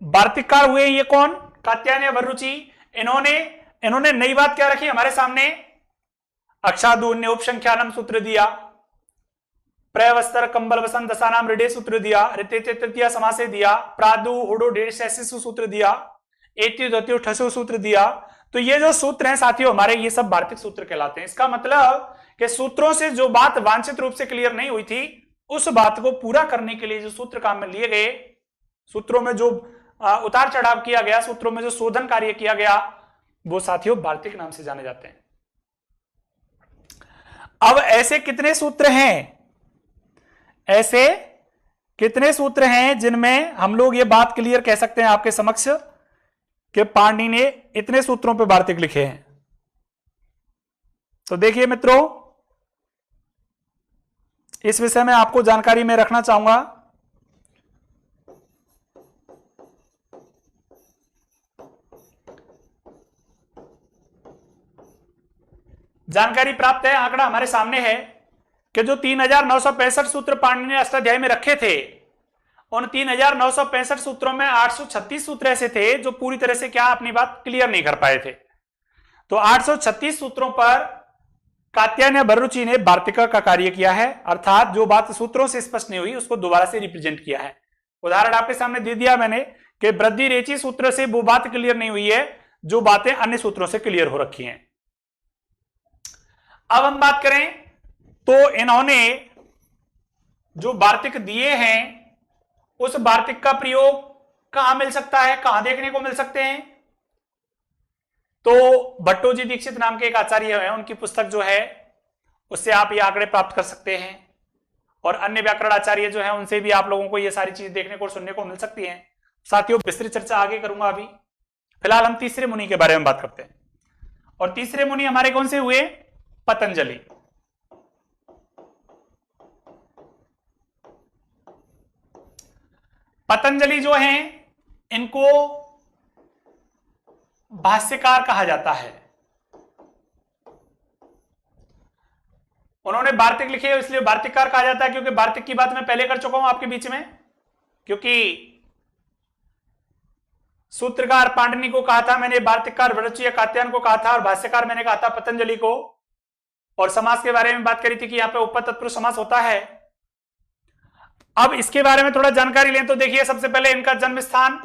वार्तिककार हुए ये कौन? कात्यायन वरुचि। इन्होंने नई बात क्या रखी हमारे सामने? अक्षादून्य उपसंख्यानम सूत्र दिया, प्रवस्तर कंबल वसन दशानाम ऋडे सूत्र दिया, ऋते तृतीय समासे दिया, प्रादु हुडो डेशु सूत्र दिया, एत्यु द्वितीय ठसु सूत्र दिया। तो ये जो सूत्र हैं साथियों हमारे, ये सब वार्तिक सूत्र कहलाते हैं। इसका मतलब कि सूत्रों से जो बात वांछित रूप से क्लियर नहीं हुई थी, उस बात को पूरा करने के लिए जो सूत्र काम में लिए गए, सूत्रों में जो उतार चढ़ाव किया गया, सूत्रों में जो शोधन कार्य किया गया, वो साथियों वार्तिक नाम से जाने जाते हैं। अब ऐसे कितने सूत्र हैं, ऐसे कितने सूत्र हैं जिनमें हम लोग ये बात क्लियर कह सकते हैं आपके समक्ष कि पाणिनि ने इतने सूत्रों पे वार्तिक लिखे हैं? तो देखिए मित्रों, इस विषय में आपको जानकारी में रखना चाहूंगा। जानकारी प्राप्त है, आंकड़ा हमारे सामने है कि जो 3965 सूत्र पाणिनि ने अष्टाध्यायी में रखे थे, उन 3965 सूत्रों में 836 सूत्र ऐसे थे जो पूरी तरह से क्या अपनी बात क्लियर नहीं कर पाए थे। तो 836 सूत्रों पर कात्यायन वरुचि ने वार्तिका का कार्य किया है, अर्थात जो बात सूत्रों से स्पष्ट नहीं हुई उसको दोबारा से रिप्रेजेंट किया है। उदाहरण आपके सामने दे दिया मैंने कि वृद्धि रेचि सूत्र से वो बात क्लियर नहीं हुई है जो बातें अन्य सूत्रों से क्लियर हो रखी हैं। अब हम बात करें तो इन्होंने जो वार्तिक दिए हैं, उस वार्तिक का प्रयोग कहां मिल सकता है, कहां देखने को मिल सकते हैं? तो भट्टोजी दीक्षित नाम के एक आचार्य हैं, उनकी पुस्तक जो है उससे आप ये आंकड़े प्राप्त कर सकते हैं, और अन्य व्याकरण आचार्य जो हैं उनसे भी आप लोगों को ये सारी चीज देखने को सुनने को मिल सकती है। साथियों, विस्तृत चर्चा आगे करूंगा, अभी फिलहाल हम तीसरे मुनि के बारे में बात करते हैं। और तीसरे मुनि हमारे कौन से हुए? पतंजलि। पतंजलि जो हैं इनको भाष्यकार कहा जाता है। उन्होंने वार्तिक लिखे इसलिए वार्तिककार कहा जाता है, क्योंकि वार्तिक की बात मैं पहले कर चुका हूं आपके बीच में। क्योंकि सूत्रकार पाणिनि को कहा था मैंने, वार्तिककार वरुचि या कात्यायन को कहा था, और भाष्यकार मैंने कहा था पतंजलि को। और समास के बारे में बात करी थी कि यहां पे उपपद तत्पुरुष समास होता है। अब इसके बारे में थोड़ा जानकारी लें तो देखिए, सबसे पहले इनका जन्म स्थान,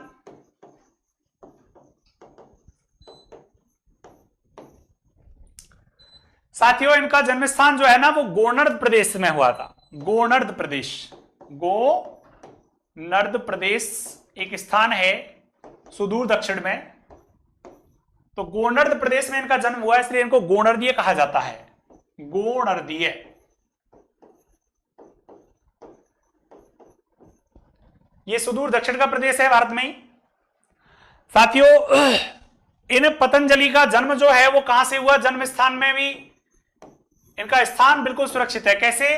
साथियों इनका जन्म स्थान जो है ना वो गोनर्द प्रदेश में हुआ था। गोनर्द प्रदेश, गोनर्द प्रदेश एक स्थान है सुदूर दक्षिण में, तो गोनर्द प्रदेश में इनका जन्म हुआ, इसलिए इनको गोनर्दीय कहा जाता है। गोनर्दीय, ये सुदूर दक्षिण का प्रदेश है भारत में ही। साथियों इन पतंजलि का जन्म जो है वो कहां से हुआ, जन्म स्थान में भी इनका स्थान बिल्कुल सुरक्षित है। कैसे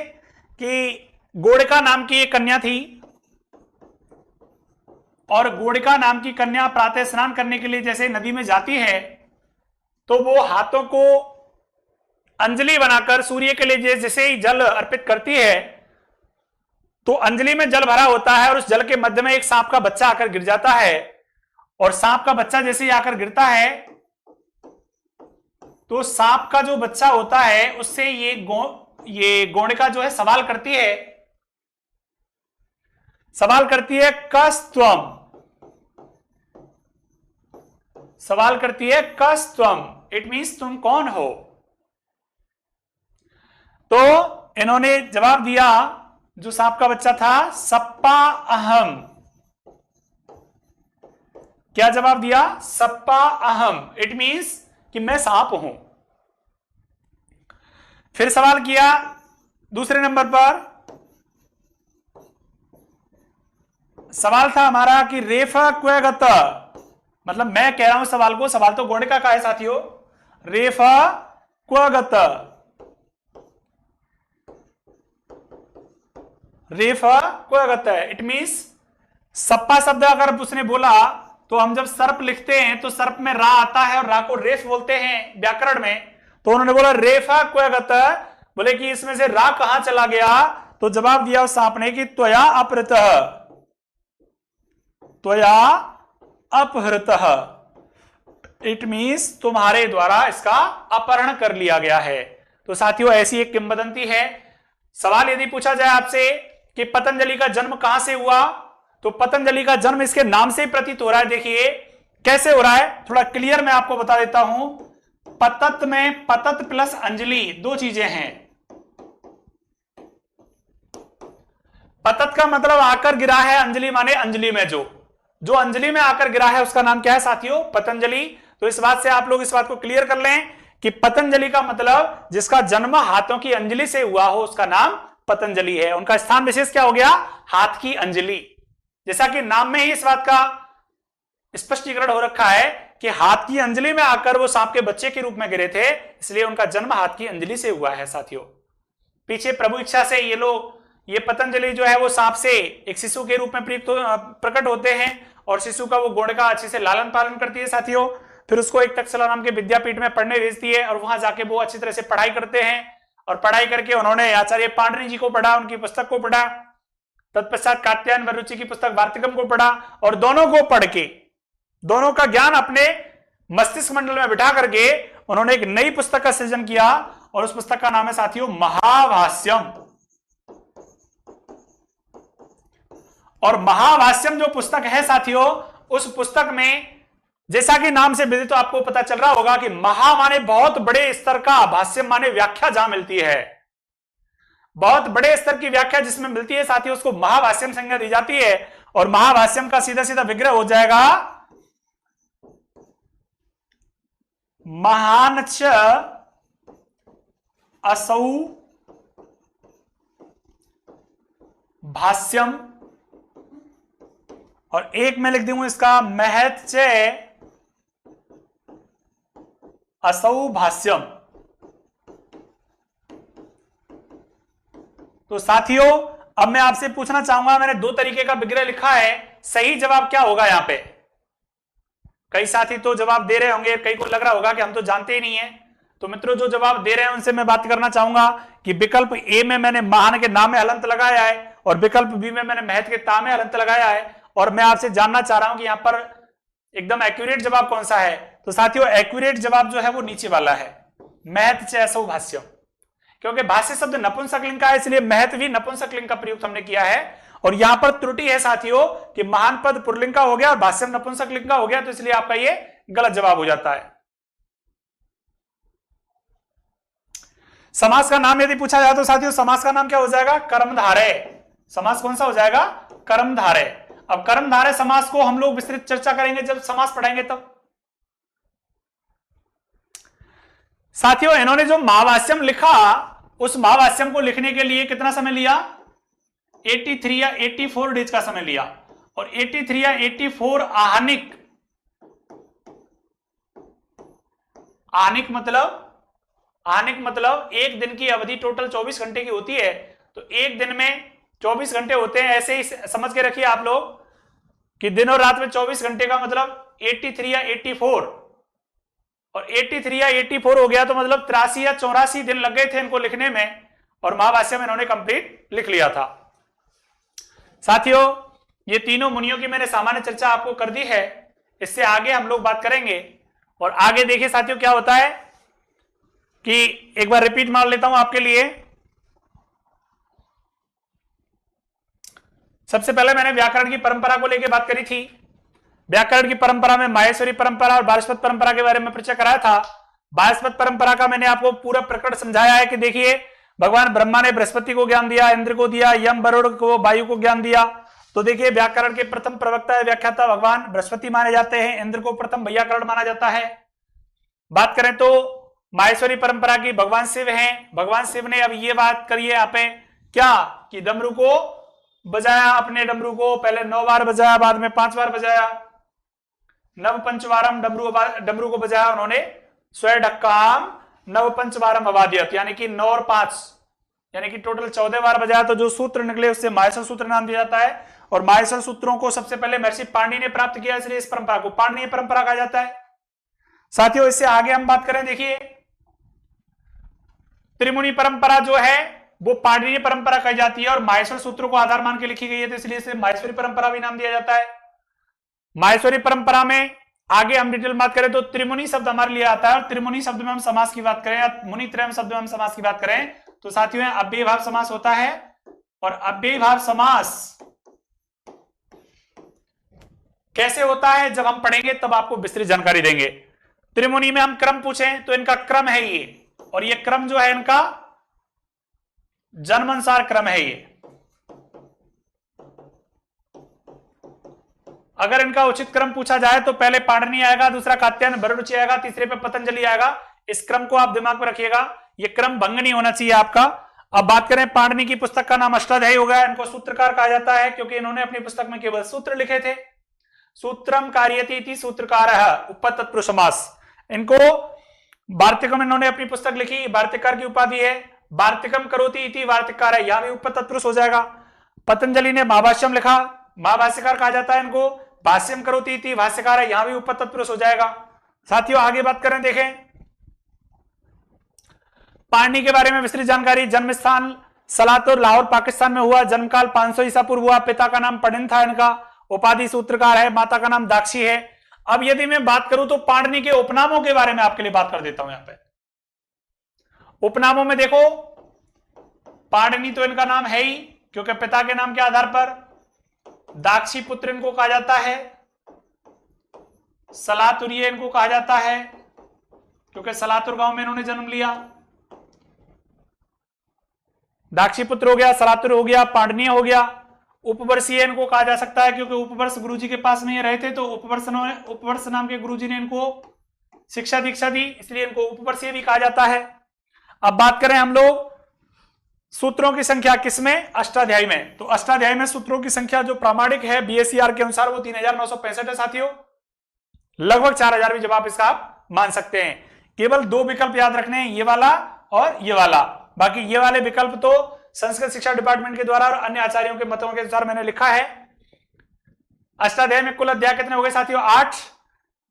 कि गोड़िका नाम की एक कन्या थी, और गोड़िका नाम की कन्या प्रातः स्नान करने के लिए जैसे नदी में जाती है तो वो हाथों को अंजलि बनाकर सूर्य के लिए जैसे ही जल अर्पित करती है तो अंजलि में जल भरा होता है और उस जल के मध्य में एक सांप का बच्चा आकर गिर जाता है, और सांप का बच्चा जैसे ही आकर गिरता है तो सांप का जो बच्चा होता है उससे ये गोणिका जो है सवाल करती है कस्त्वम, सवाल करती है कस्त्वम, इट मीन्स तुम कौन हो। तो इन्होंने जवाब दिया, जो सांप का बच्चा था, सप्पा अहम। क्या जवाब दिया, सप्पा अहम, इट मीन्स कि मैं सांप हूं। फिर सवाल किया दूसरे नंबर पर, सवाल था हमारा कि रेफा क्वगत, मतलब मैं कह रहा हूं सवाल को, सवाल तो गोणिका का है साथियों, रेफा क्वगत, रेफा क्वगत, इट मीन्स सप्पा शब्द अगर उसने बोला तो हम जब सर्प लिखते हैं तो सर्प में रा आता है और रा को रेफ बोलते हैं व्याकरण में, तो उन्होंने बोला रेफा क्वगत, बोले कि इसमें से रा कहां चला गया, तो जवाब दिया उस सांप ने कि त्वया अपहृतः, त्वया अपहृतः, इट मीन्स तुम्हारे द्वारा इसका अपहरण कर लिया गया है। तो साथियों ऐसी एक किंवदंती है। सवाल यदि पूछा जाए आपसे कि पतंजलि का जन्म कहां से हुआ, तो पतंजलि का जन्म इसके नाम से प्रतीत हो रहा है। देखिए कैसे हो रहा है, थोड़ा क्लियर मैं आपको बता देता हूं। पतत में पतत प्लस अंजलि दो चीजें हैं। पतत का मतलब आकर गिरा है, अंजलि माने अंजलि में जो अंजलि में आकर गिरा है उसका नाम क्या है साथियों, पतंजलि। तो इस बात से आप लोग इस बात को क्लियर कर लें कि पतंजलि का मतलब जिसका जन्म हाथों की अंजलि से हुआ हो उसका नाम पतंजलि है। उनका स्थान विशेष क्या हो गया, हाथ की अंजलि। जैसा कि नाम में ही इस बात का स्पष्टीकरण हो रखा है कि हाथ की अंजलि में आकर वो सांप के बच्चे के रूप में गिरे थे, इसलिए उनका जन्म हाथ की अंजलि से हुआ है साथियों। पीछे प्रभु इच्छा से ये पतंजलि जो है वो सांप से एक शिशु के रूप में प्रकट होते हैं, और शिशु का वो गोणिका अच्छे से लालन पालन करती है साथियों। फिर उसको एक तक्षशिला नाम के विद्यापीठ में पढ़ने भेजती है, और वहां जाके वो अच्छी तरह से पढ़ाई करते हैं, और पढ़ाई करके उन्होंने आचार्य पाणिनि जी को पढ़ा, उनकी पुस्तक को पढ़ा, तत्पश्चात कात्यायन वरुचि की पुस्तक वार्तिकम को पढ़ा, और दोनों को पढ़ के दोनों का ज्ञान अपने मस्तिष्क मंडल में बिठा करके उन्होंने एक नई पुस्तक का सृजन किया, और उस पुस्तक का नाम है साथियों महाभाष्यम। और महाभाष्यम जो पुस्तक है साथियों, उस पुस्तक में जैसा कि नाम से विदित तो आपको पता चल रहा होगा कि महा माने बहुत बड़े स्तर का, भाष्यम माने व्याख्या जहां मिलती है, बहुत बड़े स्तर की व्याख्या जिसमें मिलती है साथियों, उसको महाभाष्यम संज्ञा दी जाती है। और महाभाष्यम का सीधा सीधा विग्रह हो जाएगा महानच असौ भाष्यम, और एक में लिख दूंगा इसका महत च असौ भाष्यम। तो साथियों अब मैं आपसे पूछना चाहूंगा, मैंने दो तरीके का विग्रह लिखा है, सही जवाब क्या होगा यहां पे। कई साथी तो जवाब दे रहे होंगे, कई को लग रहा होगा कि हम तो जानते ही नहीं है। तो मित्रों जो जवाब दे रहे हैं उनसे मैं बात करना चाहूंगा कि विकल्प ए में मैंने महान के नाम में हलंत लगाया है, और विकल्प बी में मैंने महत के ता में हलंत लगाया है। और मैं आपसे जानना चाह रहा हूं कि यहां पर एकदम एक्यूरेट जवाब कौन सा है। तो साथियों एक्यूरेट जवाब जो है वो नीचे वाला है, महत च असौ भाष्यम। क्योंकि भाष्य शब्द नपुंसकलिंग का है, इसलिए महत भी नपुंसकलिंग का प्रयुक्त हमने किया है। और यहां पर त्रुटि है साथियों कि महान पद पुल्लिंग का हो गया और भाष्य नपुंसकलिंग का हो गया, तो इसलिए आपका ये गलत जवाब हो जाता है। समास का नाम यदि पूछा जाए तो साथियों समास का नाम क्या हो जाएगा? कर्मधारय। समास कौन सा हो जाएगा? कर्मधारय। अब कर्मधारय समास को हम लोग विस्तृत चर्चा करेंगे जब समास पढ़ेंगे तब। साथियों इन्होंने जो महावास्यम लिखा, उस महावास्यम को लिखने के लिए कितना समय लिया? 83 या 84 डेज का समय लिया। और 83 या 84 आहनिक मतलब एक दिन की अवधि टोटल 24 घंटे की होती है, तो एक दिन में 24 घंटे होते हैं। ऐसे ही समझ के रखिए आप लोग कि दिन और रात में 24 घंटे का मतलब 83 या 84, और 83 या 84 हो गया तो मतलब 83 या 84 दिन लग गए थे इनको लिखने में, और महावास्यम इन्होंने कंप्लीट लिख लिया था। साथियों ये तीनों मुनियों की मैंने सामान्य चर्चा आपको कर दी है, इससे आगे हम लोग बात करेंगे। और आगे देखिए साथियों क्या होता है कि एक बार रिपीट मार लेता हूं आपके लिए। सबसे पहले मैंने व्याकरण की परंपरा को लेकर बात करी थी। व्याकरण की परंपरा में माहेश्वरी परंपरा और वायस्पत परंपरा के बारे में परिचय कराया था। वायस्पत परंपरा का मैंने आपको पूरा प्रकरण समझाया है कि देखिए भगवान ब्रह्मा ने बृहस्पति को ज्ञान दिया, इंद्र को दिया, यम वरुण को, वायु को ज्ञान दिया। तो देखिए व्याकरण के प्रथम प्रवक्ता व्याख्याता भगवान बृहस्पति माने जाते हैं, इंद्र को प्रथम वैयाकरण माना जाता है। बात करें तो माहेश्वरी परंपरा की भगवान शिव हैं। भगवान शिव ने अब ये बात करिए यहाँ पे क्या कि डमरू को बजाया, अपने डमरू को पहले 9 बार बजाया, बाद में 5 बार बजाया। नव पंचवारम डमरू को बजाया उन्होंने, स्वय ढक्काम नव पंचवारम अवाद्यत, यानी कि 9 और 5 यानी कि टोटल 14 बार बजाया। तो जो सूत्र निकले उससे माहेश्वर सूत्र नाम दिया जाता है। और माहेश्वर सूत्रों को सबसे पहले महर्षि पाणिनि ने प्राप्त किया, इसलिए इस परंपरा को पाणिनीय परंपरा कहा जाता है। साथियों इससे आगे हम बात करें, देखिए त्रिमुनि परंपरा जो है वो पाणिनीय परंपरा कही जाती है और माहेश्वर सूत्रों को आधार मान के लिखी गई है, तो इसलिए इसे माहेश्वरी परंपरा भी नाम दिया जाता है। माहेश्वरी परंपरा में आगे हम डिटेल बात करें तो त्रिमुनि शब्द हमारे लिए आता है, और त्रिमुनि शब्द में हम समास की बात करें या मुनि त्रयम शब्द में हम समास की बात करें तो साथियों अव्ययी भाव समास होता है। और अव्ययी भाव समास कैसे होता है जब हम पढ़ेंगे तब आपको विस्तृत जानकारी देंगे। त्रिमुनि में हम क्रम पूछें तो इनका क्रम है ये, और ये क्रम जो है इनका जन्मानुसार क्रम है ये। अगर इनका उचित क्रम पूछा जाए तो पहले पाणिनि आएगा, दूसरा कात्यायन वरुणचि आएगा, तीसरे पे पतंजलि आएगा। इस क्रम को आप दिमाग में रखिएगा, ये क्रम भंग नहीं होना चाहिए आपका। अब बात करें पाणिनि की पुस्तक का नाम अष्टाध्यायी हो गया। इनको सूत्रकार कहा जाता है क्योंकि इन्होंने अपनी पुस्तक में केवल सूत्र लिखे थे। सूत्रम कार्यति इति सूत्रकारः उपतत्पुरुष समास। इनको वार्तिकम इन्होंने अपनी पुस्तक लिखी, वार्तिककार की उपाधि है। वार्तिकम करोति इति वार्तिककार है, यहां भी उपतत्पुरुष हो जाएगा। पतंजलि ने महाभाष्यम लिखा, महाभाष्यकार कहा जाता है इनको। भाष्यम करोति इति भाष्यकार है, यहां भी उपतत्पुरुष हो जाएगा। साथियों आगे बात करें, देखें पाणिनि के बारे में विस्तृत जानकारी। जन्म स्थान सलातुर लाहौर पाकिस्तान में हुआ। जन्मकाल 500 ईसा पूर्व हुआ। पिता का नाम पडिन था इनका। उपाधि सूत्रकार है। माता का नाम दाक्षी है। अब यदि मैं बात करूं तो पाणिनि के उपनामों के बारे में आपके लिए बात कर देता हूं। यहां पे उपनामों में देखो, पाणिनि तो इनका नाम है ही क्योंकि पिता के नाम के आधार पर। दाक्षी पुत्र इनको कहा जाता है। सलातुरीय इनको कहा जाता है क्योंकि सलातुर गांव में इन्होंने जन्म लिया। दाक्षी पुत्र हो गया, सलातुर हो गया, पाणिनीय हो गया। उपवर्षीय इनको कहा जा सकता है क्योंकि उपवर्ष गुरुजी के पास में ये रहते, तो उपवर्ष नाम के गुरुजी ने इनको शिक्षा दीक्षा दी, इसलिए इनको उपवर्षीय भी कहा जाता है। अब बात करें हम लोग सूत्रों की संख्या किसमें? अष्टाध्यायी में। तो अष्टाध्यायी में सूत्रों की संख्या जो प्रामाणिक है बीएसईआर के अनुसार वो 3965 है साथियों। लगभग 4000 भी जवाब इसका आप मान सकते हैं। केवल 2 विकल्प याद रखने हैं, ये वाला और ये वाला। बाकी ये वाले विकल्प तो संस्कृत शिक्षा डिपार्टमेंट के द्वारा और अन्य आचार्यों के मतों के अनुसार मैंने लिखा है। अष्टाध्याय में कुल अध्याय कितने हो गए साथियों? 8।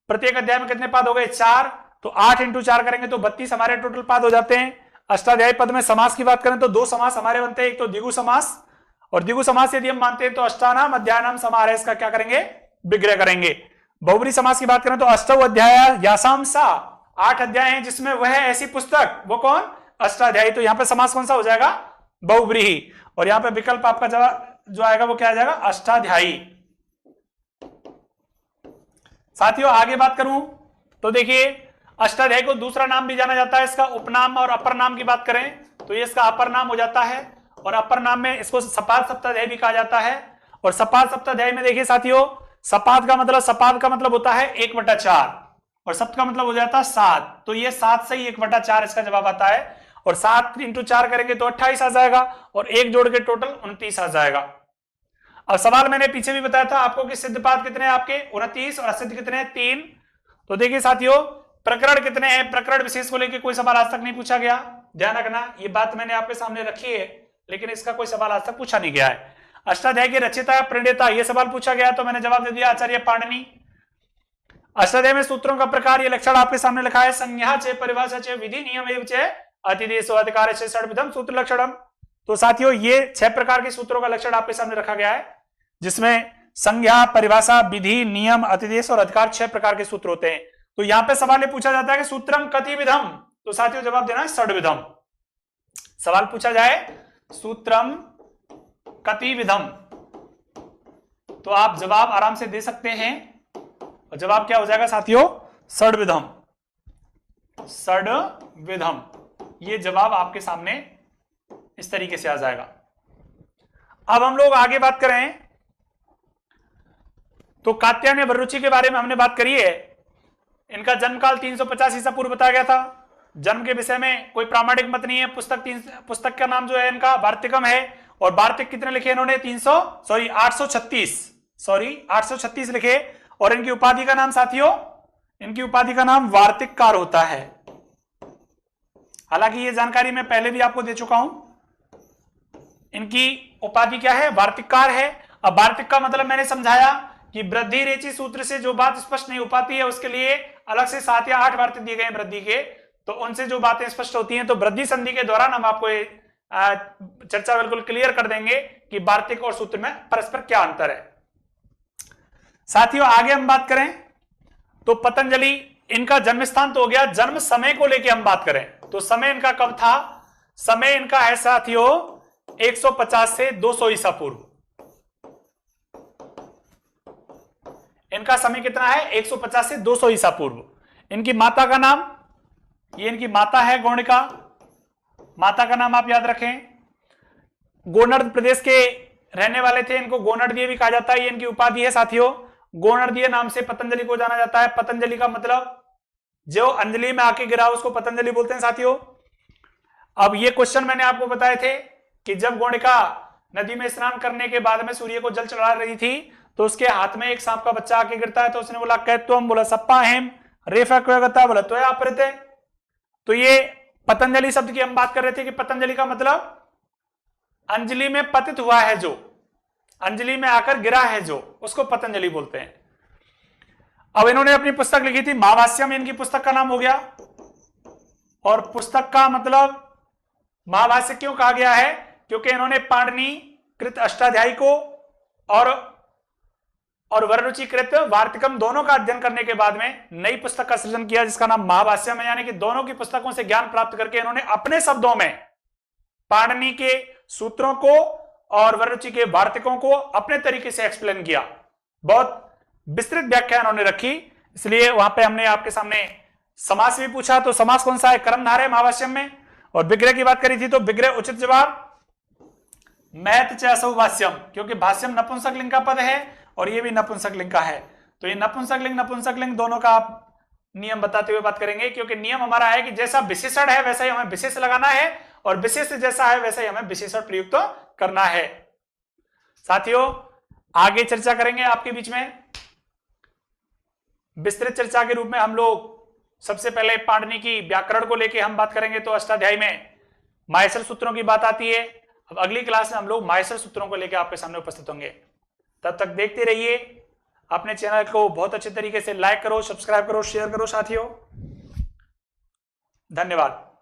प्रत्येक अध्याय में कितने पाद हो गए? 4। तो 8 × 4 करेंगे तो 32 हमारे टोटल पाद हो जाते हैं। अष्टाध्यायी पद में समास की बात करें तो 2 समास हमारे बनते हैं, एक तो द्विगु समास, और द्विगु समास यदि हम मानते हैं तो अष्टानाम अध्यायानाम समाहार, इसका क्या करेंगे? विग्रह करेंगे। बहुब्री समास की बात करें तो अष्टौ अध्याय यासाम सा, 8 अध्याय हैं जिसमें वह ऐसी पुस्तक, वो कौन? अष्टाध्यायी, तो यहां पे समास कौन सा हो जाएगा, बहुव्रीहि, और यहां पे विकल्प आपका जवाब जो आएगा वो क्या आ जाएगा, अष्टाध्यायी। साथियों आगे बात करूं तो देखिए अष्टाध्यायी को दूसरा नाम भी जाना जाता है, इसका उपनाम और अपर नाम की बात करें तो ये इसका अपर नाम हो जाता है, और अपर नाम में इसको सपाद सप्ताध्यायी भी कहा जाता है। और सपाद सप्ताध्यायी में देखिए साथियों, सपाद का मतलब होता है 1/4 और सप्त का मतलब हो जाता है 7, तो ये 7 से ही 1/4 इसका जवाब आता है, और 7 × 4 करेंगे तो 28 आ जाएगा, और एक जोड़ के टोटल 29 आ जाएगा। अब सवाल मैंने पीछे भी बताया था आपको कि सिद्धपाद कितने हैं आपके 29 और असिद्ध कितने हैं 3। तो देखिए साथियों प्रकरण कितने हैं, प्रकरण विशेष को लेकर कोई सवाल आज तक नहीं पूछा गया, ध्यान रखना ये बात मैंने आपके सामने रखी है, लेकिन इसका कोई सवाल आज तक पूछा नहीं गया है। अष्टाध्यायी के रचयिता प्रणेता ये सवाल पूछा गया तो मैंने जवाब दे दिया आचार्य पाणिनि। अष्टाध्यायी में सूत्रों का प्रकार ये लक्षण आपके सामने लिखा है, संज्ञा चे परिभाषा चे विधि नियम एवं चे अतिदेशो अधिकार चे षड्विधम सूत्र लक्षणम। तो साथियों ये 6 प्रकार के सूत्रों का लक्षण आपके सामने रखा गया है, जिसमें संज्ञा, परिभाषा, विधि, नियम, अतिदेश और अधिकार 6 प्रकार के सूत्र होते हैं। तो यहां पे सवाल ये पूछा जाता है कि सूत्रम कतिविधम, तो साथियों जवाब देना है षड्विधम। सवाल पूछा जाए सूत्रम कतिविधम तो आप जवाब आराम से दे सकते हैं, और जवाब क्या हो जाएगा साथियों, षड्विधम। षड्विधम ये जवाब आपके सामने इस तरीके से आ जाएगा। अब हम लोग आगे बात करें तो कात्यायन वररुचि के बारे में हमने बात करी है। इनका जन्मकाल 350 ईसा पूर्व बताया गया था। जन्म के विषय में कोई प्रामाणिक मत नहीं है। पुस्तक का नाम जो है इनका वार्तिकम है, और वार्तिक कितने लिखे इन्होंने 836 लिखे। और इनकी उपाधि का नाम साथियों, इनकी उपाधि का नाम वार्तिककार होता है। हालांकि ये जानकारी मैं पहले भी आपको दे चुका हूं, इनकी उपाधि क्या है, वार्तिककार है। अब वार्तिक का मतलब मैंने समझाया कि वृद्धि रेचि सूत्र से जो बात स्पष्ट नहीं हो पाती है उसके लिए अलग से 7 या 8 वार्तिक दिए गए हैं वृद्धि के, तो उनसे जो बातें स्पष्ट होती हैं तो वृद्धि संधि के दौरान हम आपको चर्चा बिल्कुल क्लियर कर देंगे कि वार्तिक और सूत्र में परस्पर क्या अंतर है। साथियों आगे हम बात करें तो पतंजलि, इनका जन्म स्थान तो हो गया। जन्म समय को लेकर हम बात करें तो समय इनका कब था, समय इनका है साथियों 150 से 200 ईसा पूर्व। इनका समय कितना है 150 से 200 ईसा पूर्व। इनकी माता का नाम, ये इनकी माता है गौणिका, माता का नाम आप याद रखें। गोनर्द प्रदेश के रहने वाले थे, इनको गोनर्दीय भी कहा जाता है, ये इनकी उपाधि है साथियों। गोनर्दीय नाम से पतंजलि को जाना जाता है। पतंजलि का मतलब जो अंजलि में आके गिरा उसको पतंजलि बोलते हैं साथियों। अब ये क्वेश्चन मैंने आपको बताए थे कि जब गौणिका नदी में स्नान करने के बाद में सूर्य को जल चढ़ा रही थी तो उसके हाथ में एक सांप का बच्चा आके गिरता है, तो उसने बोला कैत्वम, बोला सप्पा हेम, रेफा क्यों बोला तो अपृत। तो ये पतंजलि शब्द की हम बात कर रहे थे कि पतंजलि का मतलब अंजलि में पतित हुआ है, जो अंजलि में आकर गिरा है जो, उसको पतंजलि बोलते हैं। अब इन्होंने अपनी पुस्तक लिखी थी महाभाष्यम, इनकी पुस्तक का नाम हो गया। और पुस्तक का मतलब महाभाष्य क्यों कहा गया है, क्योंकि इन्होंने पाणिनि कृत अष्टाध्यायी को और वररुचि कृत वार्तिकम दोनों का अध्ययन करने के बाद में नई पुस्तक का सृजन किया जिसका नाम महाभाष्यम है। यानी कि दोनों की पुस्तकों से ज्ञान प्राप्त करके इन्होंने अपने शब्दों में पाणिनि के सूत्रों को और वररुचि के वार्तिकों को अपने तरीके से एक्सप्लेन किया। बहुत विस्तृत व्याख्या उन्होंने रखी, इसलिए वहां पे हमने आपके सामने समास भी पूछा। तो समास कौन सा है, कर्मधारय है महाभाष्यम में। और विग्रह की बात करी थी तो विग्रह उचित जवाब महत च असौ भाष्यम, क्योंकि भाष्यम नपुंसक लिंग का पद है और ये भी नपुंसक लिंग का है। तो ये नपुंसक लिंग दोनों का आप नियम बताते हुए बात करेंगे, क्योंकि नियम हमारा है कि जैसा विशेषण है वैसा ही हमें विशेष लगाना है, और विशेष जैसा है वैसा ही हमें विशेषण प्रयुक्त करना है। साथियों आगे चर्चा करेंगे आपके बीच में विस्तृत चर्चा के रूप में। हम लोग सबसे पहले पाणिनि की व्याकरण को लेकर हम बात करेंगे, तो अष्टाध्यायी में माहेश्वर सूत्रों की बात आती है। अब अगली क्लास में हम लोग माहेश्वर सूत्रों को लेकर आपके सामने उपस्थित होंगे। तब तक देखते रहिए, अपने चैनल को बहुत अच्छे तरीके से लाइक करो, सब्सक्राइब करो, शेयर करो साथियों। धन्यवाद।